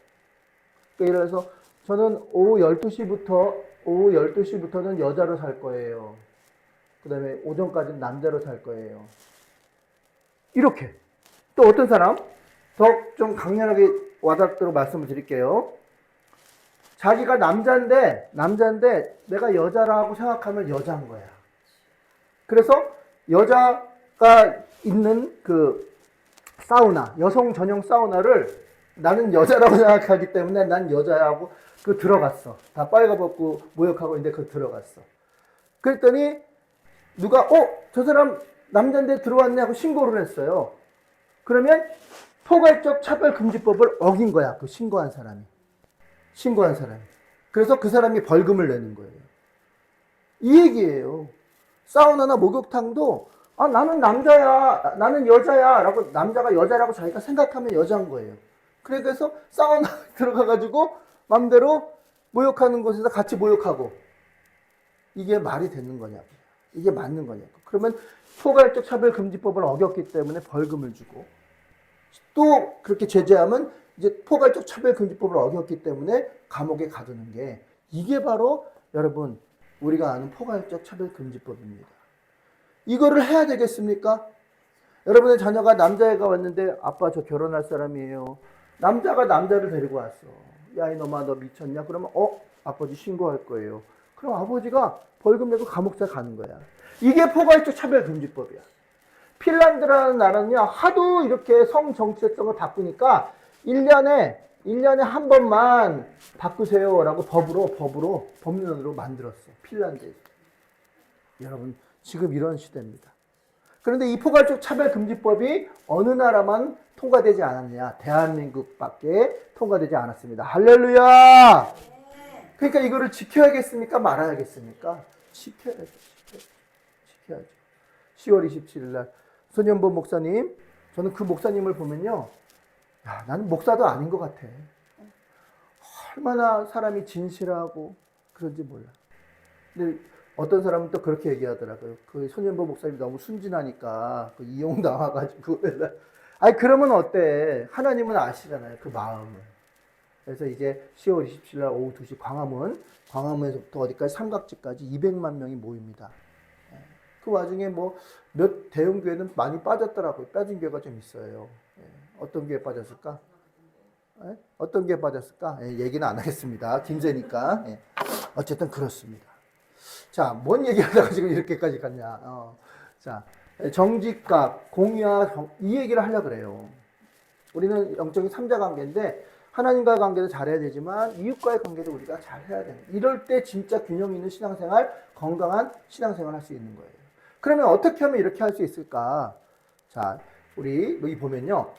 그러니까 예를 들어서 저는 오후 12시부터는 여자로 살 거예요. 그 다음에 오전까지는 남자로 살 거예요. 이렇게. 또 어떤 사람? 더 좀 강렬하게 와닿도록 말씀을 드릴게요. 자기가 남자인데 내가 여자라고 생각하면 여자인 거야. 그래서 여자가 있는 그 사우나, 여성 전용 사우나를 나는 여자라고 생각하기 때문에 난 여자라고 들어갔어. 다 빨가벗고 모욕하고 있는데 들어갔어. 그랬더니 누가 저 사람 남자인데 들어왔네 하고 신고를 했어요. 그러면 포괄적 차별금지법을 어긴 거야. 그 신고한 사람이. 그래서 그 사람이 벌금을 내는 거예요. 이 얘기예요. 사우나나 목욕탕도 나는 남자야, 나는 여자야 라고 남자가 여자라고 자기가 생각하면 여자인 거예요. 그래서 사우나 들어가가지고 맘대로 모욕하는 곳에서 같이 모욕하고 이게 말이 되는 거냐고. 이게 맞는 거냐고. 그러면 포괄적 차별금지법을 어겼기 때문에 벌금을 주고 또 그렇게 제재하면 이제 포괄적 차별금지법을 어겼기 때문에 감옥에 가두는 게 이게 바로 여러분 우리가 아는 포괄적 차별금지법입니다. 이거를 해야 되겠습니까? 여러분의 자녀가 남자애가 왔는데 아빠 저 결혼할 사람이에요. 남자가 남자를 데리고 왔어. 야 이놈아 너 미쳤냐? 그러면 아버지 신고할 거예요. 그럼 아버지가 벌금 내고 감옥살 가는 거야. 이게 포괄적 차별금지법이야. 핀란드라는 나라는요 하도 이렇게 성 정체성을 바꾸니까 1년에 한 번만 바꾸세요라고 법률로 만들었어. 핀란드에서. 여러분 지금 이런 시대입니다. 그런데 이 포괄적 차별금지법이 어느 나라만 통과되지 않았냐? 대한민국밖에 통과되지 않았습니다. 할렐루야! 그러니까 이거를 지켜야겠습니까? 말아야겠습니까? 지켜야죠. 10월 27일 날 손현보 목사님, 저는 그 목사님을 보면요, 야, 나는 목사도 아닌 것 같아. 얼마나 사람이 진실하고 그런지 몰라. 근데 어떤 사람은 또 그렇게 얘기하더라고요. 그 손현보 목사님이 너무 순진하니까 그 이용 나와가지고 아니 그러면 어때? 하나님은 아시잖아요. 그 마음을. 그래서 이제 10월 27일 날 오후 2시 광화문에서부터 어디까지 삼각지까지 200만 명이 모입니다. 그 와중에 뭐 몇 대형 교회는 많이 빠졌더라고요. 빠진 교회가 좀 있어요. 어떤 교회 빠졌을까? 어떤 교회 빠졌을까? 얘기는 안 하겠습니다. 김새니까. 어쨌든 그렇습니다. 자, 뭔 얘기하다가 지금 이렇게까지 갔냐. 자, 정직각, 공의와 이 얘기를 하려고 그래요. 우리는 영적인 3자 관계인데 하나님과의 관계도 잘해야 되지만 이웃과의 관계도 우리가 잘해야 돼요. 이럴 때 진짜 균형 있는 신앙생활, 건강한 신앙생활 할 수 있는 거예요. 그러면 어떻게 하면 이렇게 할 수 있을까? 자, 우리 여기 보면요.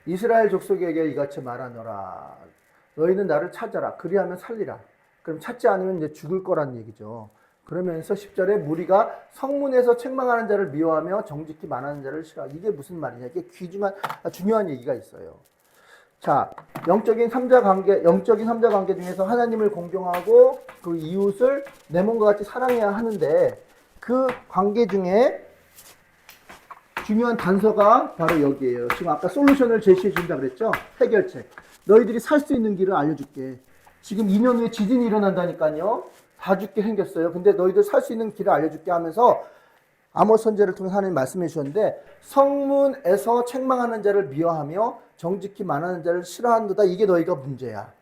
이스라엘 족속에게 이같이 말하노라. 너희는 나를 찾아라. 그리하면 살리라. 그럼 찾지 않으면 이제 죽을 거란 얘기죠. 그러면서 10절에 무리가 성문에서 책망하는 자를 미워하며 정직히 말하는 자를 싫어하. 이게 무슨 말이냐? 이게 중요한 얘기가 있어요. 자, 영적인 삼자 관계 중에서 하나님을 공경하고 그 이웃을 내 몸과 같이 사랑해야 하는데 그 관계 중에 중요한 단서가 바로 여기에요. 지금 아까 솔루션을 제시해 준다 그랬죠? 해결책. 너희들이 살 수 있는 길을 알려줄게. 지금 2년 후에 지진이 일어난다니까요. 다 죽게 생겼어요. 근데 너희들 살 수 있는 길을 알려줄게 하면서 아모스 선지자를 통해 하나님 말씀해 주셨는데 성문에서 책망하는 자를 미워하며 정직히 말하는 자를 싫어한다. 이게 너희가 문제야.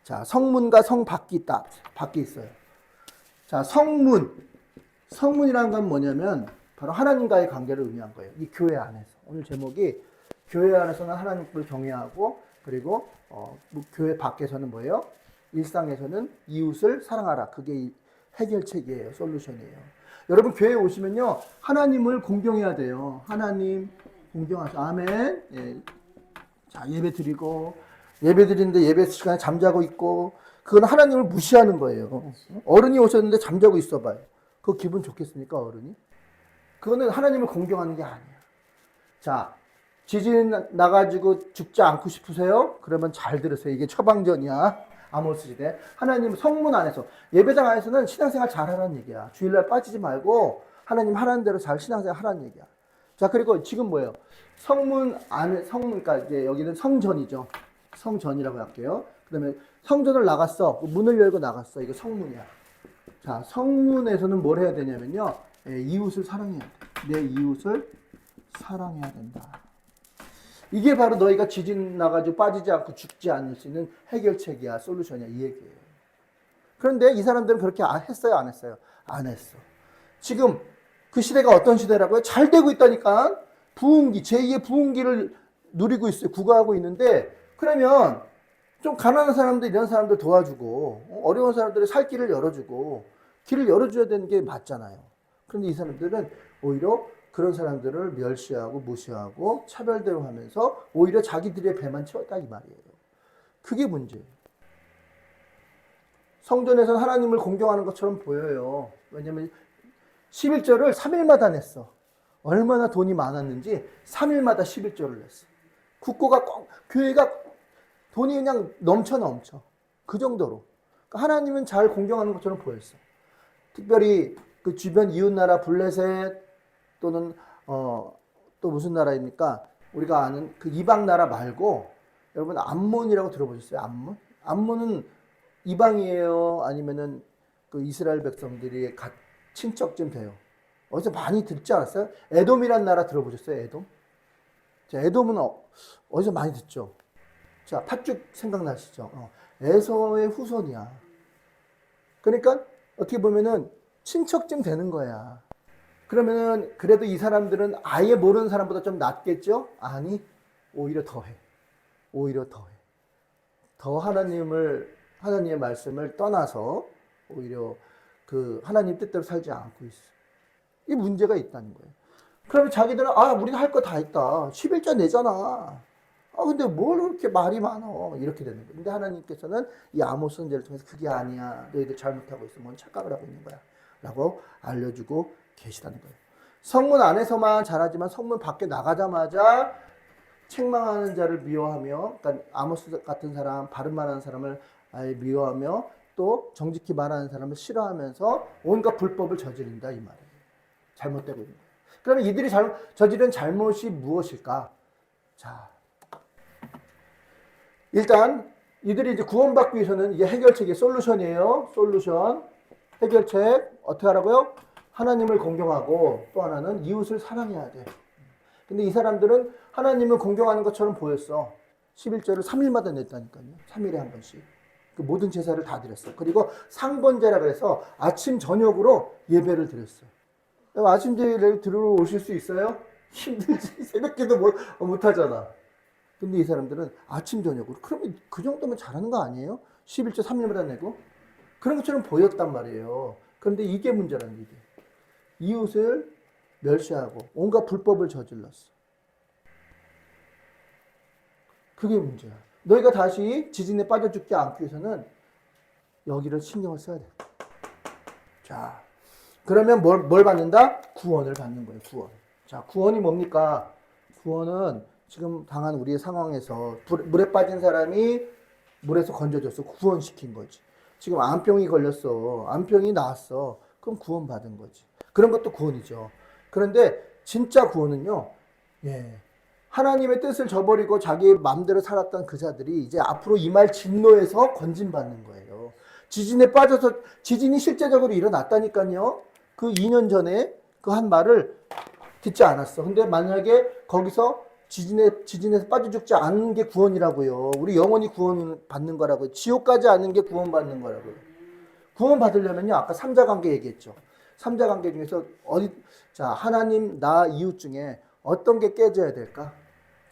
자, 성문과 성 밖이 있다. 밖에 있어요. 자, 성문이라는 건 뭐냐면 바로 하나님과의 관계를 의미한 거예요. 이 교회 안에서. 오늘 제목이 교회 안에서는 하나님을 경외하고 그리고 교회 밖에서는 뭐예요? 일상에서는 이웃을 사랑하라. 그게 해결책이에요. 솔루션이에요. 여러분 교회에 오시면요. 하나님을 공경해야 돼요. 하나님 공경하세요. 아멘. 예. 자, 예배 드리는데 예배 시간에 잠자고 있고 그건 하나님을 무시하는 거예요. 어른이 오셨는데 잠자고 있어 봐요. 그거 기분 좋겠습니까, 어른이? 그거는 하나님을 공경하는 게 아니야. 자, 지진 나가지고 죽지 않고 싶으세요? 그러면 잘 들으세요. 이게 처방전이야. 아모스 시대. 하나님 성문 안에서, 예배당 안에서는 신앙생활 잘 하라는 얘기야. 주일날 빠지지 말고 하나님 하라는 대로 잘 신앙생활 하라는 얘기야. 자, 그리고 지금 뭐예요? 성문 안에, 그러니까 이제 여기는 성전이죠. 성전이라고 할게요. 그 다음에 성전을 나갔어. 문을 열고 나갔어. 이거 성문이야. 자, 성문에서는 뭘 해야 되냐면요. 이웃을 사랑해야 돼. 내 이웃을 사랑해야 된다. 이게 바로 너희가 지진 나가지고 빠지지 않고 죽지 않을 수 있는 해결책이야, 솔루션이야, 이 얘기예요. 그런데 이 사람들은 그렇게 했어요, 안 했어요? 안 했어. 지금 그 시대가 어떤 시대라고요? 잘 되고 있다니까. 부흥기, 제2의 부흥기를 누리고 있어요. 구가하고 있는데 그러면 좀 가난한 사람들, 이런 사람들 도와주고 어려운 사람들의 살 길을 열어주고 길을 열어줘야 되는 게 맞잖아요. 그런데 이 사람들은 오히려 그런 사람들을 멸시하고 무시하고 차별대로 하면서 오히려 자기들의 배만 채웠다 이 말이에요. 그게 문제예요. 성전에서는 하나님을 공경하는 것처럼 보여요. 왜냐하면 11절을 3일마다 냈어. 얼마나 돈이 많았는지 3일마다 11절을 냈어. 국고가 꼭 교회가 돈이 그냥 넘쳐. 그 정도로. 그러니까 하나님은 잘 공경하는 것처럼 보였어. 특별히 그 주변 이웃나라 블레셋 또는 또 무슨 나라입니까? 우리가 아는 그 이방 나라 말고 여러분 암몬이라고 들어보셨어요? 암몬? 암몬은 이방이에요? 아니면은 그 이스라엘 백성들이 친척쯤 돼요? 어디서 많이 듣지 않았어요? 에돔이란 나라 들어보셨어요? 에돔? 자, 에돔은 어디서 많이 듣죠? 자, 팥죽 생각나시죠? 에서의 후손이야. 그러니까 어떻게 보면은 친척쯤 되는 거야. 그러면은 그래도 이 사람들은 아예 모르는 사람보다 좀 낫겠죠? 아니, 오히려 더해. 더 하나님의 말씀을 떠나서 오히려 그 하나님 뜻대로 살지 않고 있어. 이 문제가 있다는 거예요. 그러면 자기들은 우리는 할 거 다 했다. 11조 내잖아. 근데 뭘 그렇게 말이 많어. 이렇게 되는 거예요. 근데 하나님께서는 이 아모스 선지자를 통해서 그게 아니야. 너희들 잘못하고 있어. 뭔 착각을 하고 있는 거야. 라고 알려주고 계시다는 거예요. 성문 안에서만 잘하지만 성문 밖에 나가자마자 책망하는 자를 미워하며, 그러니까 아모스 같은 사람, 바른 말하는 사람을 아예 미워하며 또 정직히 말하는 사람을 싫어하면서 온갖 불법을 저지른다 이 말이에요. 잘못되고 있는 거예요. 그러면 이들이 저지른 잘못이 무엇일까? 자, 일단 이들이 이제 구원받기 위해서는 이게 해결책의 솔루션이에요. 솔루션. 해결책 어떻게 하라고요? 하나님을 공경하고 또 하나는 이웃을 사랑해야 돼. 근데 이 사람들은 하나님을 공경하는 것처럼 보였어. 11절을 3일마다 냈다니까요. 3일에 한 번씩. 그 모든 제사를 다 드렸어. 그리고 상번제라 그래서 아침 저녁으로 예배를 드렸어. 아침 예배를 들어오실 수 있어요? 힘들지. 새벽기도 못 하잖아. 근데 이 사람들은 아침 저녁으로. 그러면 그 정도면 잘하는 거 아니에요? 11절 3일마다 내고. 그런 것처럼 보였단 말이에요. 그런데 이게 문제라는 게. 이웃을 멸시하고 온갖 불법을 저질렀어. 그게 문제야. 너희가 다시 지진에 빠져 죽지 않기 위해서는 여기를 신경을 써야 돼. 자, 그러면 뭘 받는다? 구원을 받는 거예요. 구원. 자, 구원이 뭡니까? 구원은 지금 당한 우리의 상황에서 물에 빠진 사람이 물에서 건져졌어. 구원시킨 거지. 지금 암병이 걸렸어. 암병이 나았어. 그럼 구원받은 거지. 그런 것도 구원이죠. 그런데 진짜 구원은요. 하나님의 뜻을 저버리고 자기 마음대로 살았던 그 자들이 이제 앞으로 임할 진노에서 건진받는 거예요. 지진에 빠져서 지진이 실제적으로 일어났다니까요. 그 2년 전에 그 한 말을 듣지 않았어. 근데 만약에 거기서 지진에서 빠져 죽지 않는 게 구원이라고요. 우리 영원히 구원 받는 거라고요. 지옥 가지 않는 게 구원 받는 거라고요. 구원 받으려면요. 아까 삼자관계 얘기했죠. 삼자관계 중에서 자, 하나님, 나, 이웃 중에 어떤 게 깨져야 될까?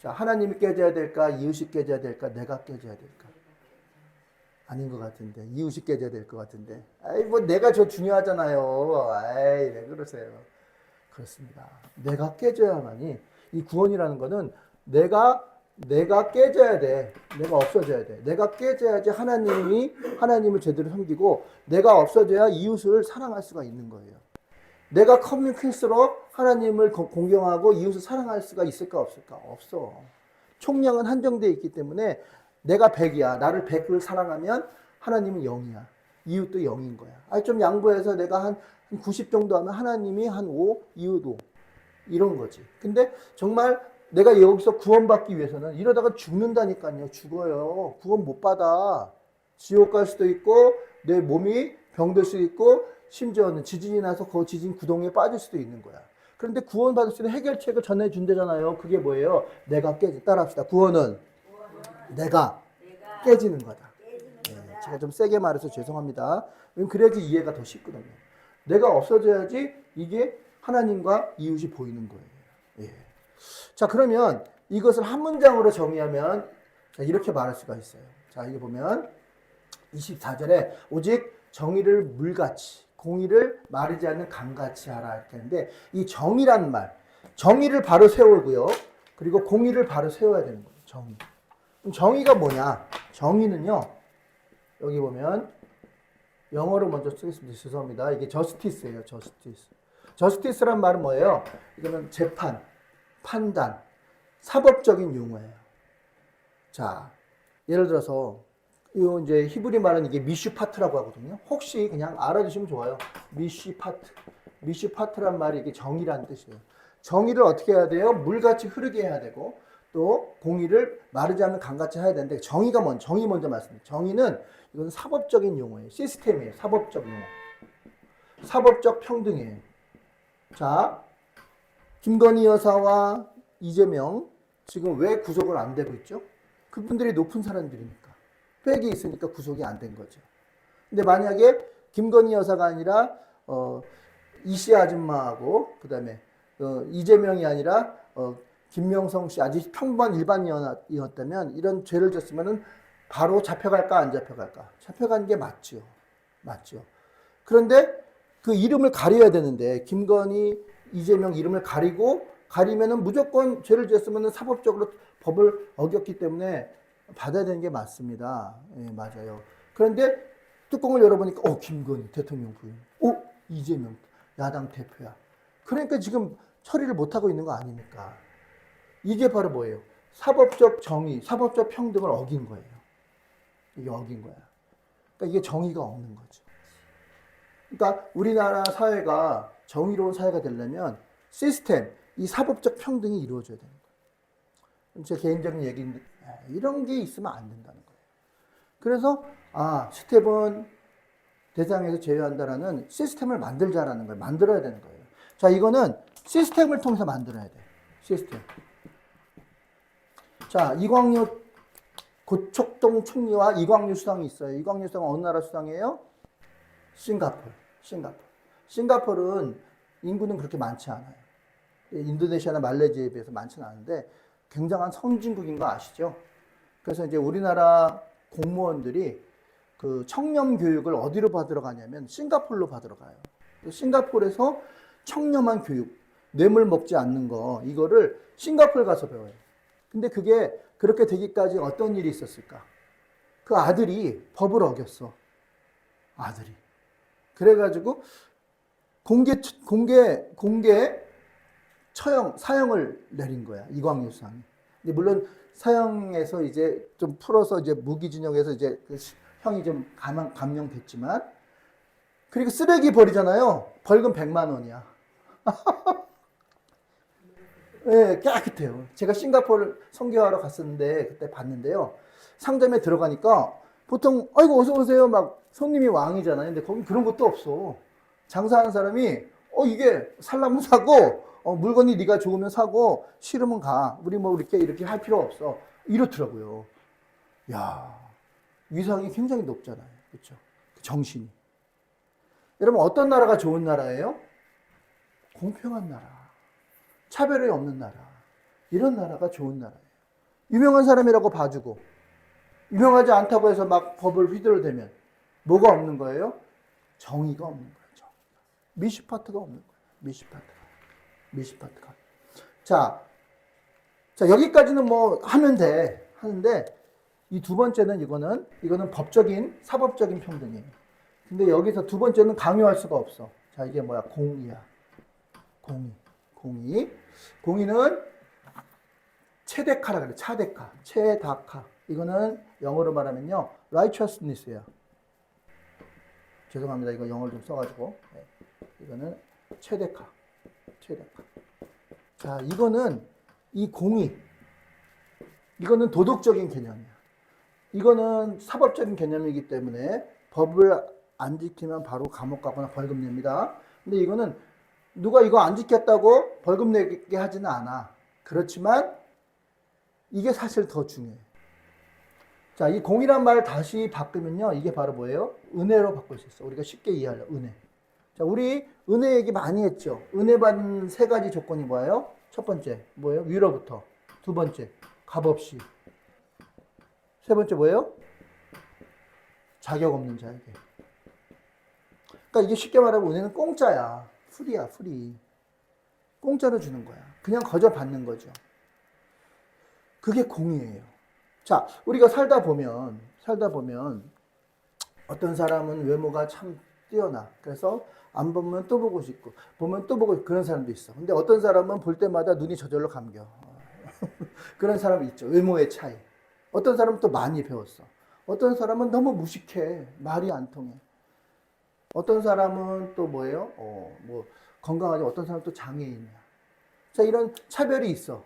자, 하나님이 깨져야 될까? 이웃이 깨져야 될까? 내가 깨져야 될까? 아닌 것 같은데. 이웃이 깨져야 될 것 같은데. 내가 저 중요하잖아요. 왜 그러세요? 그렇습니다. 내가 깨져야만이 이 구원이라는 거는 내가 깨져야 돼. 내가 없어져야 돼. 내가 깨져야지 하나님을 제대로 섬기고 내가 없어져야 이웃을 사랑할 수가 있는 거예요. 내가 커면 클수록 하나님을 공경하고 이웃을 사랑할 수가 있을까 없을까? 없어. 총량은 한정되어 있기 때문에 내가 100이야. 나를 100을 사랑하면 하나님은 0이야. 이웃도 0인 거야. 좀 양보해서 내가 한 90 정도 하면 하나님이 한 5, 이웃 5. 이런 거지. 근데 정말 내가 여기서 구원받기 위해서는 이러다가 죽는다니까요. 죽어요. 구원 못 받아. 지옥 갈 수도 있고 내 몸이 병들 수도 있고 심지어는 지진이 나서 그 지진 구덩이에 빠질 수도 있는 거야. 그런데 구원받을 수 있는 해결책을 전해준대잖아요. 그게 뭐예요? 따라합시다. 구원은 내가 깨지는 거다. 제가 좀 세게 말해서 죄송합니다. 그래야지 이해가 더 쉽거든요. 내가 없어져야지 이게 하나님과 이웃이 보이는 거예요. 자, 그러면 이것을 한 문장으로 정의하면 이렇게 말할 수가 있어요. 자, 이게 보면 24절에 오직 정의를 물같이 공의를 마르지 않는 강같이 하라 이렇게 하는데 이 정의란 말, 정의를 바로 세우고요. 그리고 공의를 바로 세워야 되는 거예요. 정의. 그럼 정의가 뭐냐? 정의는요. 여기 보면 영어로 먼저 쓰겠습니다. 죄송합니다. 이게 저스티스예요. 저스티스. 저스티스란 말은 뭐예요? 이거는 재판, 판단, 사법적인 용어예요. 자, 예를 들어서 이 이제 히브리 말은 이게 미슈파트라고 하거든요. 혹시 그냥 알아두시면 좋아요. 미슈파트. 미슈파트란 말이 이게 정의라는 뜻이에요. 정의를 어떻게 해야 돼요? 물같이 흐르게 해야 되고 또 공의를 마르지 않는 강같이 해야 되는데 정의 먼저 말씀드립니다. 정의는 이건 사법적인 용어예요. 시스템이에요. 사법적 용어. 사법적 평등이에요. 자, 김건희 여사와 이재명 지금 왜 구속을 안 되고 있죠? 그분들이 높은 사람들이니까. 빽이 있으니까 구속이 안 된 거죠. 근데 만약에 김건희 여사가 아니라 이씨 아줌마하고 그다음에 이재명이 아니라 김명성 씨 아주 평범한 일반인이었다면 이런 죄를 졌으면은 바로 잡혀갈까 안 잡혀갈까? 잡혀간 게 맞죠. 맞죠. 그런데 그 이름을 가려야 되는데 김건희, 이재명 이름을 가리면은 무조건 죄를 지었으면은 사법적으로 법을 어겼기 때문에 받아야 되는 게 맞습니다. 예, 맞아요. 그런데 뚜껑을 열어보니까 김건희 대통령 부인, 이재명 야당 대표야. 그러니까 지금 처리를 못하고 있는 거 아닙니까? 이게 바로 뭐예요? 사법적 정의, 사법적 평등을 어긴 거예요. 이게 어긴 거야. 그러니까 이게 정의가 없는 거죠. 그러니까 우리나라 사회가 정의로운 사회가 되려면 시스템, 이 사법적 평등이 이루어져야 되는 거예요. 제 개인적인 얘기인데 이런 게 있으면 안 된다는 거예요. 그래서 스텝은 대상에서 제외한다라는 시스템을 만들자라는 거예요. 만들어야 되는 거예요. 자, 이거는 시스템을 통해서 만들어야 돼요. 시스템. 자, 이광유 고척동 총리와 이광유 수상이 있어요. 이광유 수상은 어느 나라 수상이에요? 싱가포르. 싱가포르는 인구는 그렇게 많지 않아요. 인도네시아나 말레이시아에 비해서 많지는 않은데 굉장한 선진국인 거 아시죠? 그래서 이제 우리나라 공무원들이 그 청렴 교육을 어디로 받으러 가냐면 싱가포르로 받으러 가요. 싱가포르에서 청렴한 교육, 뇌물 먹지 않는 거 이거를 싱가포르 가서 배워요. 근데 그게 그렇게 되기까지 어떤 일이 있었을까? 그 아들이 법을 어겼어. 아들이. 그래가지고 공개 사형을 내린 거야. 이광유 수상이. 근데 물론 사형에서 이제 좀 풀어서 이제 무기징역에서 이제 형이 좀 감형됐지만, 그리고 쓰레기 버리잖아요. 벌금 100만 원이야. 네, 깨끗해요. 제가 싱가포르 선교하러 갔었는데 그때 봤는데요. 상점에 들어가니까 보통 아이고 어서 오세요 막 손님이 왕이잖아요. 근데 거기 그런 것도 없어. 장사하는 사람이 이게 살라면 사고 물건이 네가 좋으면 사고 싫으면 가. 우리 뭐 이렇게 할 필요 없어. 이렇더라고요. 야, 위상이 굉장히 높잖아요. 그렇죠? 정신이. 여러분 어떤 나라가 좋은 나라예요? 공평한 나라. 차별이 없는 나라. 이런 나라가 좋은 나라예요. 유명한 사람이라고 봐주고 유명하지 않다고 해서 막 법을 휘두르대면 뭐가 없는 거예요? 정의가 없는 거예요. 미슈파트가 없는 거예요. 미슈파트가. 자, 여기까지는 뭐 하는데 이 두 번째는 이거는 법적인 사법적인 평등이에요. 근데 여기서 두 번째는 강요할 수가 없어. 자, 이게 뭐야? 공의야. 공의는 체데카라 그래. 체다카. 이거는 영어로 말하면요, righteousness예요. 죄송합니다. 이거 영어를 좀 써가지고. 네. 이거는 체데카. 자, 이거는 이 공의. 이거는 도덕적인 개념이야. 이거는 사법적인 개념이기 때문에 법을 안 지키면 바로 감옥 가거나 벌금 냅니다. 근데 이거는 누가 이거 안 지켰다고 벌금 내게 하지는 않아. 그렇지만 이게 사실 더 중요해. 자, 이 공이란 말 다시 바꾸면요, 이게 바로 뭐예요? 은혜로 바꿀 수 있어. 우리가 쉽게 이해하려. 은혜. 자, 우리 은혜 얘기 많이 했죠. 은혜 받는 세 가지 조건이 뭐예요? 첫 번째 뭐예요? 위로부터. 두 번째 값없이. 세 번째 뭐예요? 자격 없는 자에게. 그러니까 이게 쉽게 말하면 은혜는 공짜야. 프리야, 프리. 공짜로 주는 거야. 그냥 거저 받는 거죠. 그게 공의예요. 자, 우리가 살다 보면 어떤 사람은 외모가 참 뛰어나. 그래서 안 보면 또 보고 싶고, 보면 또 보고 싶고, 그런 사람도 있어. 근데 어떤 사람은 볼 때마다 눈이 저절로 감겨. 그런 사람이 있죠. 외모의 차이. 어떤 사람은 또 많이 배웠어. 어떤 사람은 너무 무식해. 말이 안 통해. 어떤 사람은 또 뭐예요? 뭐 건강하지. 어떤 사람은 또 장애인이야. 자, 이런 차별이 있어.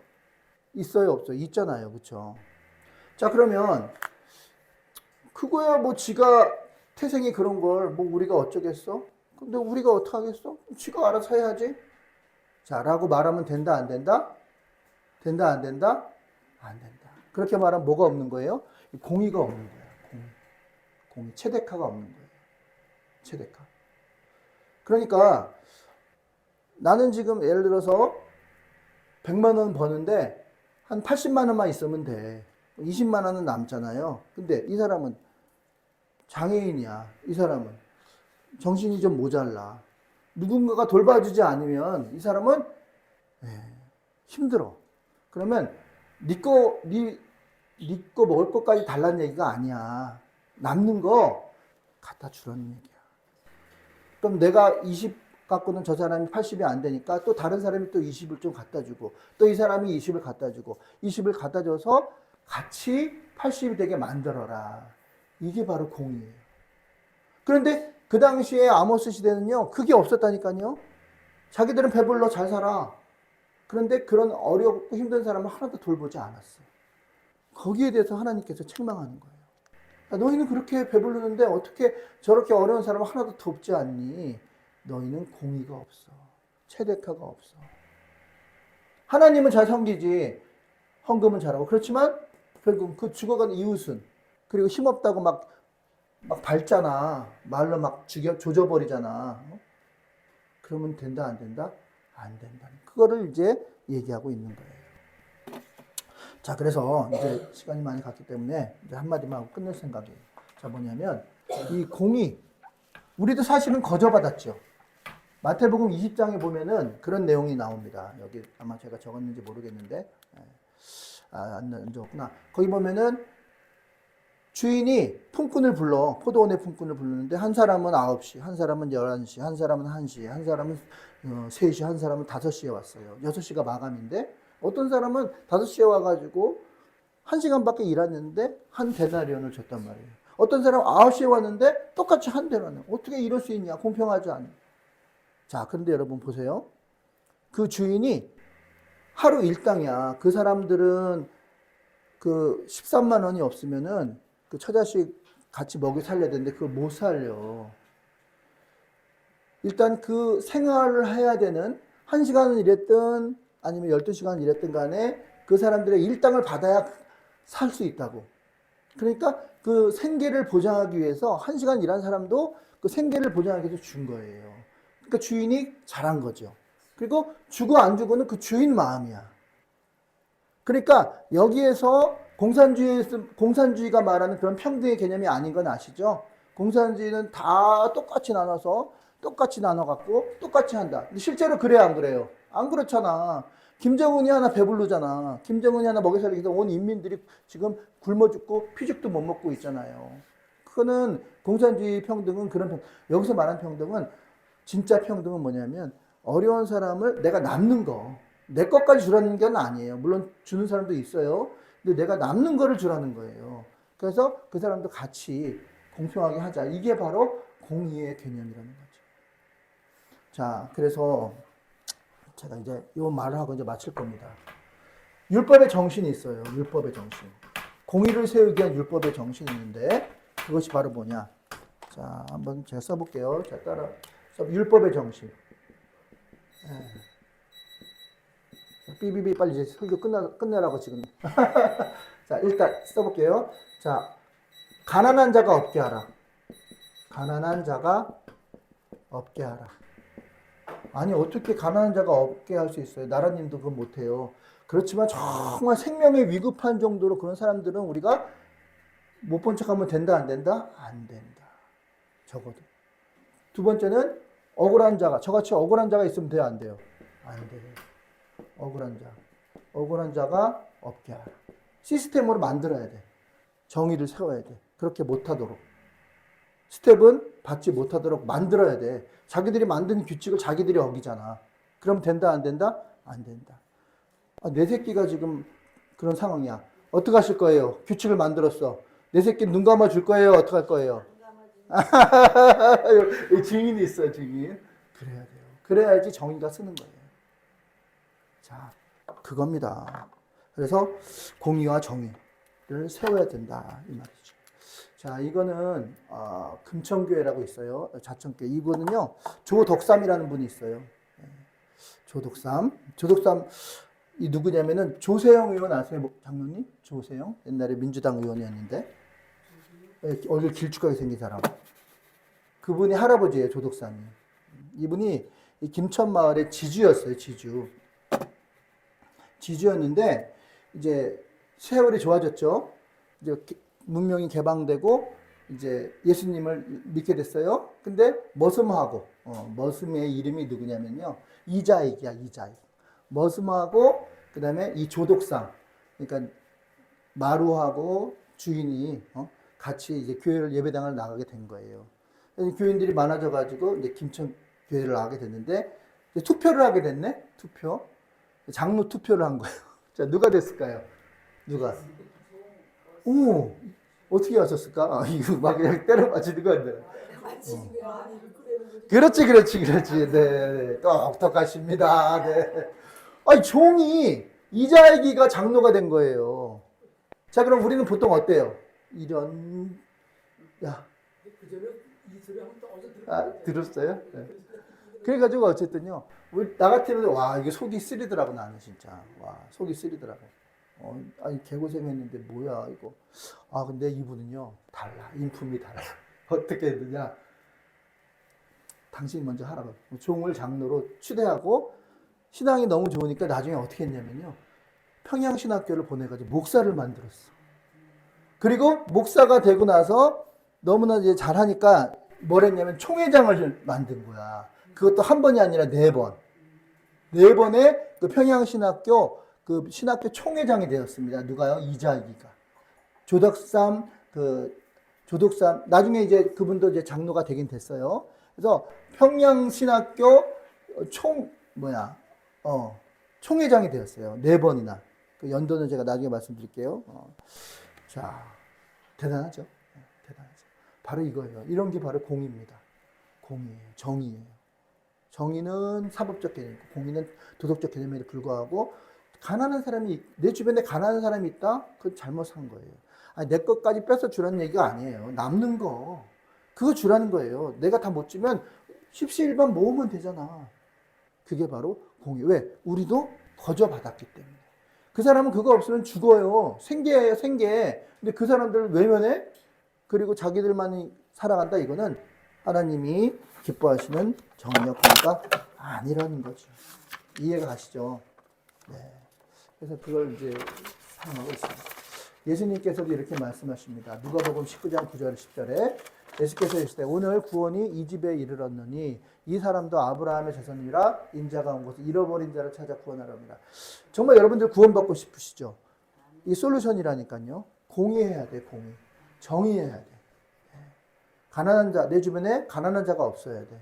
있어요, 없어요? 있잖아요. 그쵸? 자, 그러면 그거야 뭐 지가 태생이 그런 걸 뭐 우리가 어쩌겠어? 근데 우리가 어떡하겠어? 지가 알아서 해야지. 자, 라고 말하면 된다, 안 된다? 된다, 안 된다? 안 된다. 그렇게 말하면 뭐가 없는 거예요? 공의가 없는 거예요. 공의. 체데카가 없는 거예요. 체데카. 그러니까 나는 지금 예를 들어서 100만 원 버는데 한 80만 원만 있으면 돼. 20만 원은 남잖아요. 근데 이 사람은 장애인이야. 이 사람은 정신이 좀 모자라. 누군가가 돌봐주지 않으면 이 사람은 힘들어. 그러면 네 거 먹을 것까지 달라는 얘기가 아니야. 남는 거 갖다 주라는 얘기야. 그럼 내가 20 갖고는 저 사람이 80이 안 되니까 또 다른 사람이 또 20을 좀 갖다 주고 또 이 사람이 20을 갖다 주고 20을 갖다 줘서 같이 80이 되게 만들어라. 이게 바로 공의예요. 그런데 그 당시에 아모스 시대는요, 그게 없었다니까요. 자기들은 배불러 잘 살아. 그런데 그런 어렵고 힘든 사람을 하나도 돌보지 않았어. 거기에 대해서 하나님께서 책망하는 거예요. 너희는 그렇게 배부르는데 어떻게 저렇게 어려운 사람을 하나도 돕지 않니? 너희는 공의가 없어. 체데카가 없어. 하나님은 잘 섬기지. 헌금은 잘하고. 그렇지만 결국 그 죽어간 이웃은, 그리고 힘없다고 막 밟잖아. 말로 막 조져버리잖아. 그러면 된다, 안 된다? 안 된다. 그거를 이제 얘기하고 있는 거예요. 자, 그래서 이제 시간이 많이 갔기 때문에 이제 한마디만 하고 끝낼 생각이에요. 자, 뭐냐면 이 공의, 우리도 사실은 거저받았죠. 마태복음 20장에 보면은 그런 내용이 나옵니다. 여기 아마 제가 적었는지 모르겠는데, 안 적었구나. 거기 보면은 주인이 품꾼을 불러, 포도원의 품꾼을 부르는데 한 사람은 9시, 한 사람은 11시, 한 사람은 1시, 한 사람은 3시, 한 사람은 5시에 왔어요. 6시가 마감인데 어떤 사람은 5시에 와가지고 1시간밖에 일했는데 한 데나리온을 줬단 말이에요. 어떤 사람은 9시에 왔는데 똑같이 한 데나리온. 어떻게 이럴 수 있냐? 공평하지 않아. 자, 그런데 여러분 보세요. 그 주인이 하루 일당이야. 그 사람들은 그 13만 원이 없으면은 그 처자식 같이 먹여 살려야 되는데 그걸 못 살려. 일단 그 생활을 해야 되는 1시간은 일했든 아니면 12시간 일했든 간에 그 사람들의 일당을 받아야 살 수 있다고. 그러니까 그 생계를 보장하기 위해서 1시간 일한 사람도 그 생계를 보장하기 위해서 준 거예요. 그러니까 주인이 잘한 거죠. 그리고 주고 안 주고는 그 주인 마음이야. 그러니까 여기에서 공산주의가 말하는 그런 평등의 개념이 아닌 건 아시죠? 공산주의는 다 똑같이 나눠서 똑같이 나눠갖고 똑같이 한다. 근데 실제로 그래요, 안 그래요? 안 그렇잖아. 김정은이 하나 배부르잖아. 김정은이 하나 먹여 살리기 위해서 온 인민들이 지금 굶어 죽고 피죽도 못 먹고 있잖아요. 그거는 공산주의 평등은 그런 평등. 여기서 말하는 평등은 진짜 평등은 뭐냐면 어려운 사람을 내가 남는 거, 내 것까지 주라는 건 아니에요. 물론 주는 사람도 있어요. 근데 내가 남는 거를 주라는 거예요. 그래서 그 사람도 같이 공평하게 하자. 이게 바로 공의의 개념이라는 거죠. 자, 그래서 제가 이제 이 말을 하고 이제 마칠 겁니다. 율법의 정신이 있어요. 율법의 정신. 공의를 세우기 위한 율법의 정신이 있는데 그것이 바로 뭐냐? 자, 한번 제가 써볼게요. 자, 따라 율법의 정신. 삐삐삐 빨리 이제 설교 끝내라고 지금. 자, 일단 써볼게요. 자, 가난한 자가 없게 하라. 가난한 자가 없게 하라. 아니, 어떻게 가난한 자가 없게 할 수 있어요? 나라님도 그건 못해요. 그렇지만 정말 생명에 위급한 정도로 그런 사람들은 우리가 못 본 척하면 된다, 안 된다? 안 된다. 적어도. 두 번째는 억울한 자가, 저같이 억울한 자가 있으면 돼요, 안 돼요? 안 돼요. 억울한 자가 없게 하라. 시스템으로 만들어야 돼. 정의를 세워야 돼. 그렇게 못하도록. 스텝은 받지 못하도록 만들어야 돼. 자기들이 만든 규칙을 자기들이 어기잖아. 그럼 된다, 안 된다? 안 된다. 내 새끼가 지금 그런 상황이야. 어떻게 하실 거예요? 규칙을 만들었어. 내 새끼 눈 감아 줄 거예요? 어떻게 할 거예요? 증인이 있어요, 증인. 그래야 돼요. 그래야지 정의가 쓰는 거예요. 자, 그겁니다. 그래서 공의와 정의를 세워야 된다 이 말이죠. 자, 이거는 금천교회라고 있어요. 자천교회. 이거는요 조덕삼이라는 분이 있어요. 조덕삼 이 누구냐면은 조세영 의원 아세요, 장로님? 조세영 옛날에 민주당 의원이었는데 얼굴 길쭉하게 생긴 사람. 그분이 할아버지예요, 조덕삼이. 이분이 이 김천 마을의 지주였어요, 지주였는데 이제 세월이 좋아졌죠. 이제 문명이 개방되고 이제 예수님을 믿게 됐어요. 근데 머슴하고 머슴의 이름이 누구냐면요, 이자익이야, 이자익. 머슴하고 그다음에 이 조독상, 그러니까 마루하고 주인이 같이 이제 교회를 예배당을 나가게 된 거예요. 교인들이 많아져 가지고 이제 김천 교회를 나가게 됐는데 투표를 하게 됐네. 장로 투표를 한 거예요. 자, 누가 됐을까요? 누가? 오, 어떻게 하셨을까? 이거 막 그냥 때려 맞히는 거 아니에요? 그렇지. 네, 똑똑하십니다. 네. 아니, 종이 이자익이가 장로가 된 거예요. 자, 그럼 우리는 보통 어때요? 이런, 야. 들었어요? 네. 그래가지고 어쨌든요. 나 같으면 와, 이게 속이 쓰리더라고, 나는 진짜. 와, 속이 쓰리더라고. 아니, 개고생했는데 뭐야 이거. 근데 이분은요 달라. 인품이 달라. 어떻게 했느냐. 당신이 먼저 하라고. 종을 장로로 추대하고 신앙이 너무 좋으니까 나중에 어떻게 했냐면요, 평양신학교를 보내가지고 목사를 만들었어. 그리고 목사가 되고 나서 너무나 이제 잘하니까 뭘 했냐면 총회장을 만든 거야. 그것도 한 번이 아니라 4번. 4번의 그 평양신학교 그 신학교 총회장이 되었습니다. 누가요? 이자익이가. 조덕삼 나중에 이제 그분도 이제 장로가 되긴 됐어요. 그래서 평양신학교 총회장이 되었어요. 4번이나. 그 연도는 제가 나중에 말씀드릴게요. 자, 대단하죠. 대단하죠. 바로 이거예요. 이런 게 바로 공의입니다. 공의예요. 정의예요. 정의는 사법적 개념이고 공의는 도덕적 개념에 불과하고, 가난한 사람이, 내 주변에 가난한 사람이 있다? 그건 잘못한 거예요. 아니, 내 것까지 뺏어 주라는 얘기가 아니에요. 남는 거. 그거 주라는 거예요. 내가 다 못 주면 십시일반 모으면 되잖아. 그게 바로 공의. 왜? 우리도 거저 받았기 때문에. 그 사람은 그거 없으면 죽어요. 생계예요, 생계. 근데 그 사람들을 외면해? 그리고 자기들만이 살아간다? 이거는 하나님이 기뻐하시는 정의와 공의가 아니라는 거죠. 이해가 가시죠? 네. 그래서 그걸 이제 사용하고 있습니다. 예수님께서도 이렇게 말씀하십니다. 누가복음 19장 9절 10절에 예수께서 이르시되 오늘 구원이 이 집에 이르렀느니 이 사람도 아브라함의 자손이라 인자가 온 곳을 잃어버린 자를 찾아 구원하렵니다. 정말 여러분들 구원받고 싶으시죠? 이 솔루션이라니까요. 공의해야 돼, 공의. 정의해야 돼. 가난한 자, 내 주변에 가난한 자가 없어야 돼.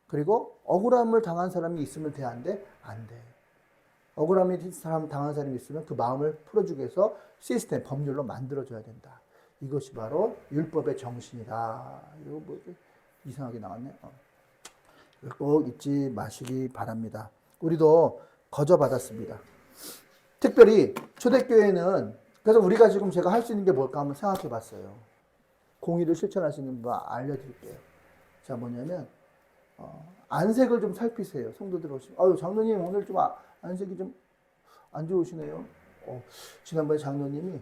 그리고 억울함을 당한 사람이 있으면 돼, 안 돼? 안 돼. 억울함이 당한 사람이 있으면 그 마음을 풀어주기 위해서 시스템, 법률로 만들어줘야 된다. 이것이 바로 율법의 정신이다. 이거 뭐 이상하게 나왔네. 꼭 잊지 마시기 바랍니다. 우리도 거저 받았습니다. 특별히 초대교회는, 그래서 우리가 지금 제가 할 수 있는 게 뭘까 한번 생각해 봤어요. 공의를 실천할 수 있는 거 알려드릴게요. 자, 뭐냐면 안색을 좀 살피세요. 성도들 오시면, 아유 장로님 오늘 좀 안색이 좀 안 좋으시네요. 지난번에 장로님이,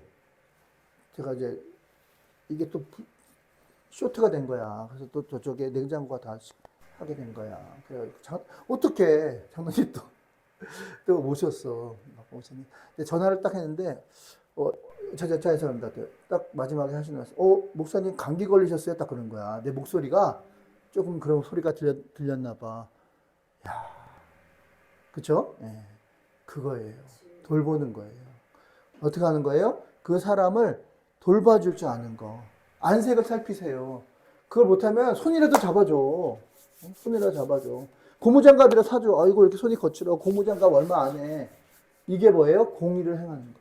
제가 이제 이게 또 쇼트가 된 거야. 그래서 또 저쪽에 냉장고가 다 하게 된 거야. 그래 어떻게 장로님 또 오셨어. 오셨니? 근데 전화를 딱 했는데 죄송합니다. 딱 마지막에 하시는 말씀, 목사님 감기 걸리셨어요? 딱 그런 거야. 내 목소리가 조금 그런 소리가 들렸나 봐. 야, 그쵸? 예. 그거예요. 돌보는 거예요. 어떻게 하는 거예요? 그 사람을 돌봐줄 줄 아는 거. 안색을 살피세요. 그걸 못하면 손이라도 잡아줘. 손이라도 잡아줘. 고무장갑이라 사줘. 아이고, 이렇게 손이 거칠어. 고무장갑 얼마 안 해. 이게 뭐예요? 공의를 행하는 거예요.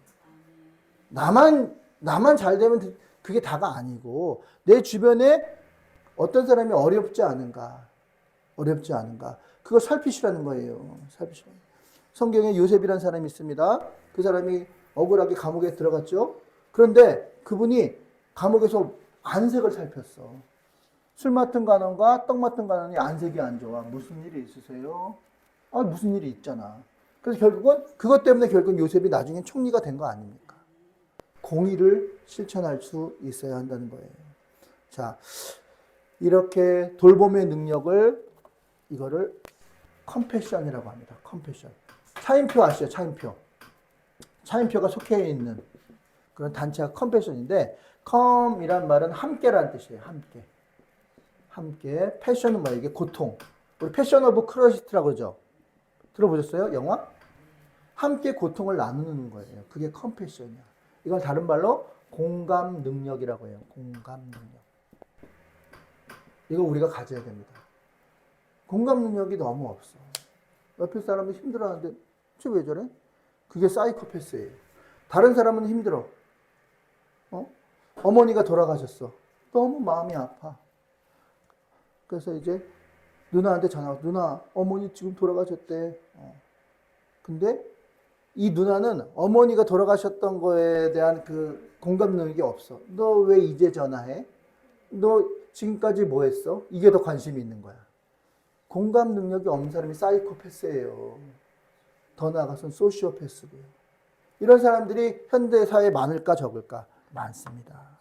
나만 잘 되면 그게 다가 아니고 내 주변에 어떤 사람이 어렵지 않은가 그걸 살피시라는 거예요. 살피시라는 거예요. 성경에 요셉이라는 사람이 있습니다. 그 사람이 억울하게 감옥에 들어갔죠. 그런데 그분이 감옥에서 안색을 살폈어. 술 맡은 간원과 떡 맡은 간원이 안색이 안 좋아. 무슨 일이 있으세요? 아, 무슨 일이 있잖아. 그래서 결국은 그것 때문에 결국은 요셉이 나중에 총리가 된 거 아닙니까? 공의를 실천할 수 있어야 한다는 거예요. 자, 이렇게 돌봄의 능력을 이거를 컴패션이라고 합니다. 컴패션. 차인표 아시죠? 차인표. 차인표가 속해 있는 그런 단체가 컴패션인데 컴이란 말은 함께라는 뜻이에요. 함께. 함께. 패션은 뭐예요? 이게 고통. 우리 패션 오브 크러시트라고 그러죠. 들어보셨어요? 영화? 함께 고통을 나누는 거예요. 그게 컴패션이야. 이건 다른 말로 공감 능력이라고 해요. 공감 능력. 이거 우리가 가져야 됩니다. 공감 능력이 너무 없어. 옆에 사람이 힘들어하는데 쟤 왜 저래? 그게 사이코패스예요. 다른 사람은 힘들어. 어머니가 돌아가셨어. 너무 마음이 아파. 그래서 이제 누나한테 전화가 누나 어머니 지금 돌아가셨대. 근데 이 누나는 어머니가 돌아가셨던 거에 대한 그 공감 능력이 없어. 너 왜 이제 전화해? 너 지금까지 뭐 했어? 이게 더 관심이 있는 거야. 공감 능력이 없는 사람이 사이코패스예요. 더 나아가서는 소시오패스고요. 이런 사람들이 현대사회에 많을까 적을까? 많습니다.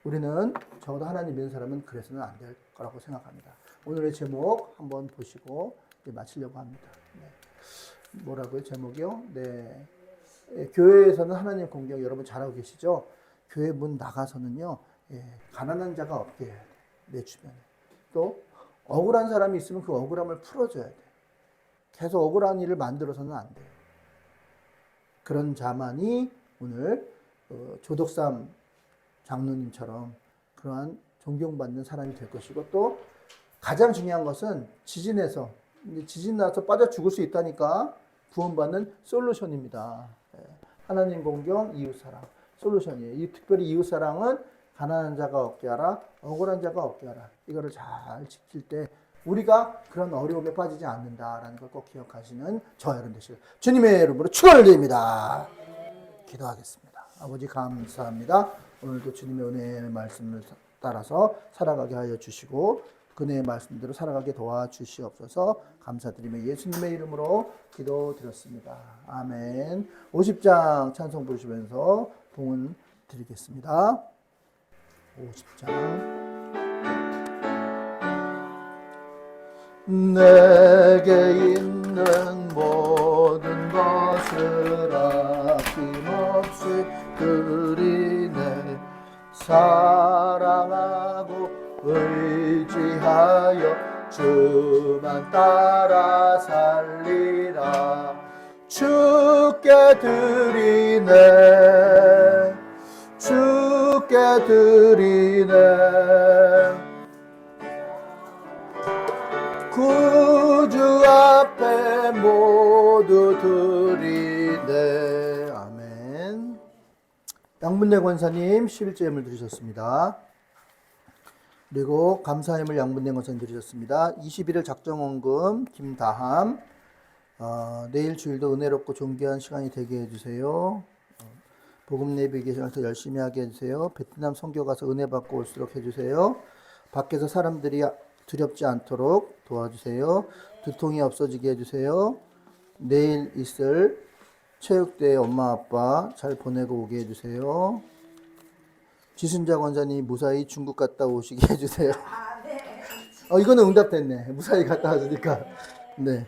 우리는 적어도 하나님 믿는 사람은 그래서는 안 될 거라고 생각합니다. 오늘의 제목 한번 보시고 마치려고 합니다. 네. 뭐라고요? 제목이요? 네. 교회에서는 하나님 공경 여러분 잘하고 계시죠? 교회 문 나가서는요. 가난한 자가 없게 해야 돼. 내 주변에. 또 억울한 사람이 있으면 그 억울함을 풀어줘야 돼. 계속 억울한 일을 만들어서는 안 돼요. 그런 자만이 오늘 조덕삼 장로님처럼 그러한 존경받는 사람이 될 것이고 또 가장 중요한 것은 지진에서 지진 나서 빠져 죽을 수 있다니까 구원받는 솔루션입니다. 하나님 공경, 이웃사랑 솔루션이에요. 이 특별히 이웃사랑은 가난한 자가 없게 하라, 억울한 자가 없게 하라. 이거를 잘 지킬 때 우리가 그런 어려움에 빠지지 않는다라는 걸 꼭 기억하시는 저 여러분 되시고 주님의 이름으로 축원드립니다. 기도하겠습니다. 아버지 감사합니다. 오늘도 주님의 은혜의 말씀을 따라서 살아가게 하여 주시고 그네의 말씀대로 살아가게 도와주시옵소서. 감사드리며 예수님의 이름으로 기도드렸습니다. 아멘. 50장 찬송 부르시면서 봉헌 드리겠습니다. 50장. 내게 있는 모든 것을 아낌없이 드리네. 사랑하고 의지하여 주만 따라 살리라. 주께 드리네. 주께 드리네. 구주 앞에 모두 드리네. 아멘. 양문례 권사님 11제임을 드리셨습니다. 그리고 감사함을 양문례 권사님 드리셨습니다. 21일 작정원금 김다함. 내일 주일도 은혜롭고 존귀한 시간이 되게 해주세요. 복음 예배 계시를 더 열심히 하게 해주세요. 베트남 선교 가서 은혜 받고 올수록 해주세요. 밖에서 사람들이 두렵지 않도록 도와주세요. 두통이 없어지게 해주세요. 내일 있을 체육대회 엄마 아빠 잘 보내고 오게 해주세요. 지순자 권사님 무사히 중국 갔다 오시게 해주세요. 이거는 응답됐네. 무사히 갔다 왔으니까. 네.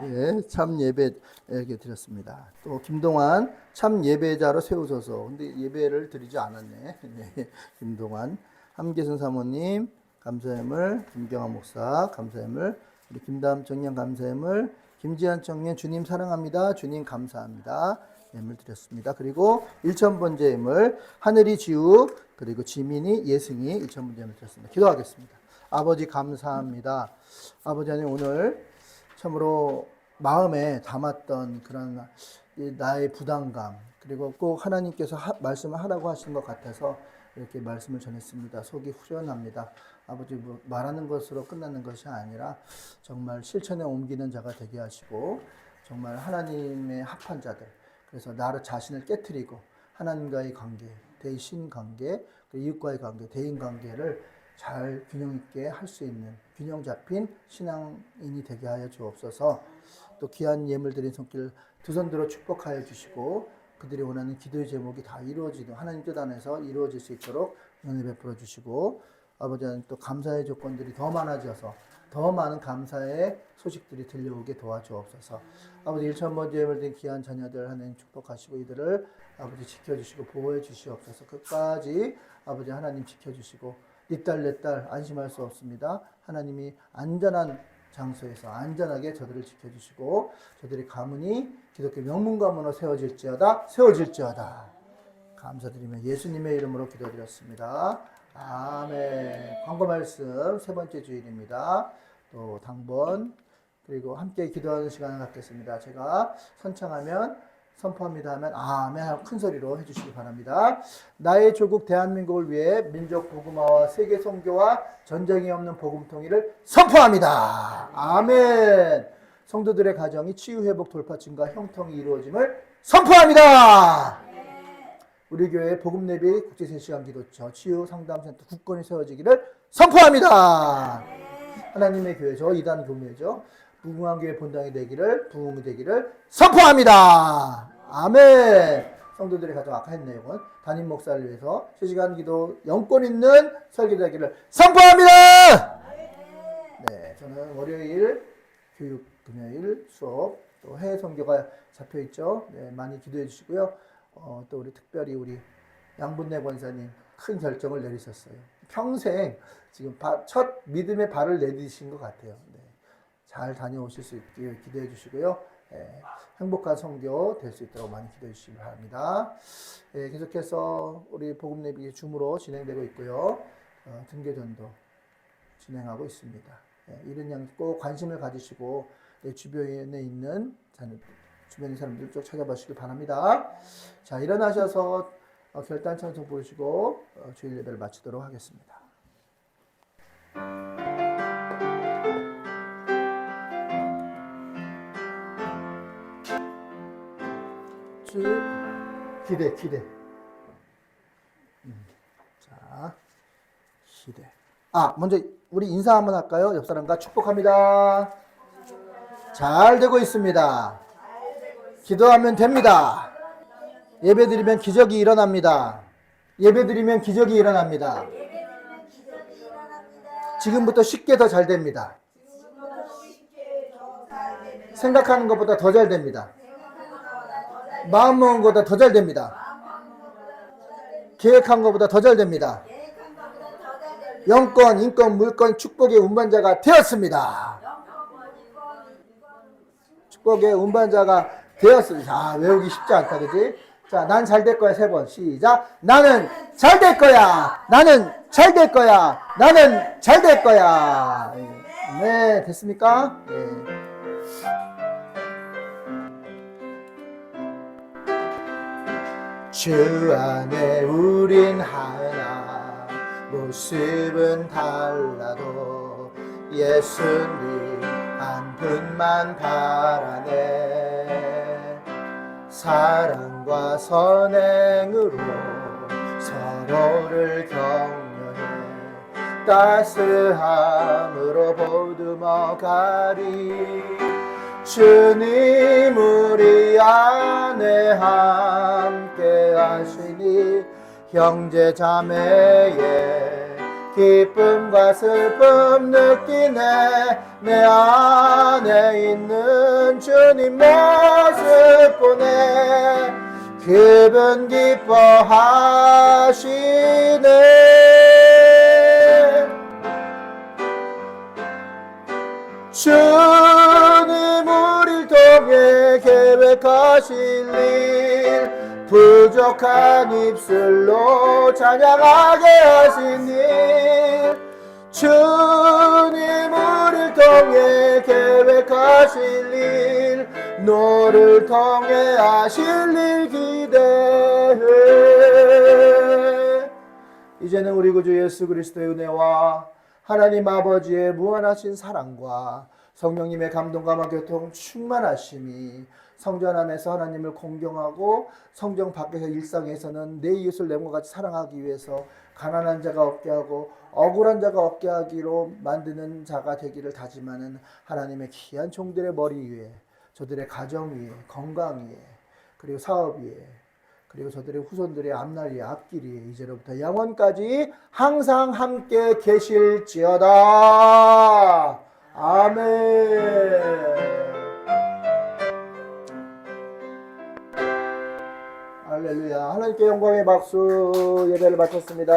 예, 참 예배 이렇게 드렸습니다. 또 김동환 참 예배자로 세우소서. 근데 예배를 드리지 않았네. 네, 김동환 함계순 사모님 감사함을, 김경환 목사 감사함을, 우리 김다음 청년 감사함을, 김지한 청년 주님 사랑합니다. 주님 감사합니다. 예물 드렸습니다. 그리고 1000번째 예물 하늘이 지우 그리고 지민이 예승이 1000번째 예물 드렸습니다. 기도하겠습니다. 아버지 감사합니다. 아버지 하나님 오늘 참으로 마음에 담았던 그런 나의 부담감, 그리고 꼭 하나님께서 말씀을 하라고 하시는 것 같아서 이렇게 말씀을 전했습니다. 속이 후련합니다. 아버지, 뭐 말하는 것으로 끝나는 것이 아니라 정말 실천에 옮기는 자가 되게 하시고, 정말 하나님의 합한 자들, 그래서 나를 자신을 깨트리고 하나님과의 관계, 대신 관계, 이웃과의 관계, 대인 관계를 잘 균형 있게 할 수 있는 균형 잡힌 신앙인이 되게 하여 주옵소서. 또 귀한 예물 드린 손길 두 손 들어 축복하여 주시고, 그들이 원하는 기도의 제목이 다 이루어지고 하나님 뜻 안에서 이루어질 수 있도록 은혜 베풀어 주시고, 아버지 하나님 또 감사의 조건들이 더 많아져서 더 많은 감사의 소식들이 들려오게 도와주옵소서. 아버지 1,000번 예물 드린 귀한 자녀들 하나님 축복하시고, 이들을 아버지 지켜주시고 보호해 주시옵소서. 끝까지 아버지 하나님 지켜주시고, 네 딸 내 딸 안심할 수 없습니다. 하나님이 안전한 장소에서 안전하게 저들을 지켜주시고, 저들의 가문이 기독교 명문 가문으로 세워질지어다. 감사드리며 예수님의 이름으로 기도드렸습니다. 아멘. 광고 말씀 세 번째 주일입니다. 또 당번 그리고 함께 기도하는 시간을 갖겠습니다. 제가 선창하면 선포합니다 하면 아멘 하고 큰 소리로 해주시기 바랍니다. 나의 조국 대한민국을 위해 민족 복음화와 세계 선교와 전쟁이 없는 복음 통일을 선포합니다. 아멘. 성도들의 가정이 치유 회복 돌파 증가 형통이 이루어짐을 선포합니다. 우리 교회 복음 내비 국제 실시간 기도처 치유 상담센터 국권이 세워지기를 선포합니다. 하나님의 교회죠. 이단 교회죠. 무궁한 교회 본당이 되기를, 부흥이 되기를 선포합니다. 아멘. 성도들의 가정 아까 했 내용은 담임 목사를 위해서 실시간 기도 영권 있는 설교되기를 선포합니다. 네, 저는 월요일 교육, 금요일 수업, 또 해외 선교가 잡혀 있죠. 네, 많이 기도해 주시고요. 또 우리 특별히 우리 양분내 권사님 큰 결정을 내리셨어요. 평생 지금 첫 믿음의 발을 내디신 것 같아요. 네. 잘 다녀오실 수 있게 기도해 주시고요. 행복한 선교 될 수 있도록 많이 기도해 주시기 바랍니다. 계속해서 우리 복음내비 줌으로 진행되고 있고요. 등교전도 진행하고 있습니다. 이런 양 꼭 관심을 가지시고 내 주변에 있는 주변의 사람들 쭉 찾아보시기 바랍니다. 자, 일어나셔서 결단 찬송 부르시고 주일 예배를 마치도록 하겠습니다. 기대. 자, 기대. 먼저 우리 인사 한번 할까요? 옆 사람과 축복합니다. 잘 되고 있습니다. 기도하면 됩니다. 예배드리면 기적이 일어납니다. 예배드리면 기적이 일어납니다. 지금부터 쉽게 더 잘 됩니다. 생각하는 것보다 더 잘 됩니다. 마음 먹은 것보다 더 잘 됩니다. 계획한 것보다 더 잘 됩니다. 영권, 인권, 물권, 축복의 운반자가 되었습니다. 축복의 운반자가 되었습니다. 자, 외우기 쉽지 않다, 그지? 자, 난 잘 될 거야, 3번. 시작. 나는 잘 될 거야. 나는 잘 될 거야. 나는 잘 될 거야. 네, 됐습니까? 네. 주 안에 우린 하나, 모습은 달라도 예수님 한 분만 바라네. 사랑과 선행으로 서로를 격려해 따스함으로 보듬어가리. 주님 우리 안에 함께 하시니 형제 자매의 기쁨과 슬픔 느끼네. 내 안에 있는 주님 모습 보네. 기분 기뻐하시네. 주님 우릴 통해 계획하실 일, 부족한 입술로 찬양하게 하신 일. 주님 우릴 통해 계획하실 일, 너를 통해 하실 일 기대해. 이제는 우리 구주 예수 그리스도의 은혜와 하나님 아버지의 무한하신 사랑과 성령님의 감동과 교통 충만하심이 성전 안에서 하나님을 공경하고 성전 밖에서 일상에서는 내 이웃을 내 몸과 같이 사랑하기 위해서 가난한 자가 없게 하고 억울한 자가 없게 하기로 만드는 자가 되기를 다짐하는 하나님의 귀한 종들의 머리 위에, 저들의 가정 위에, 건강 위에, 그리고 사업 위에, 그리고 저들의 후손들의 앞날 위에, 앞길 위에 이제로부터 영원까지 항상 함께 계실지어다. 아멘. 할렐루야. 하나님께 영광의 박수. 예배를 마쳤습니다.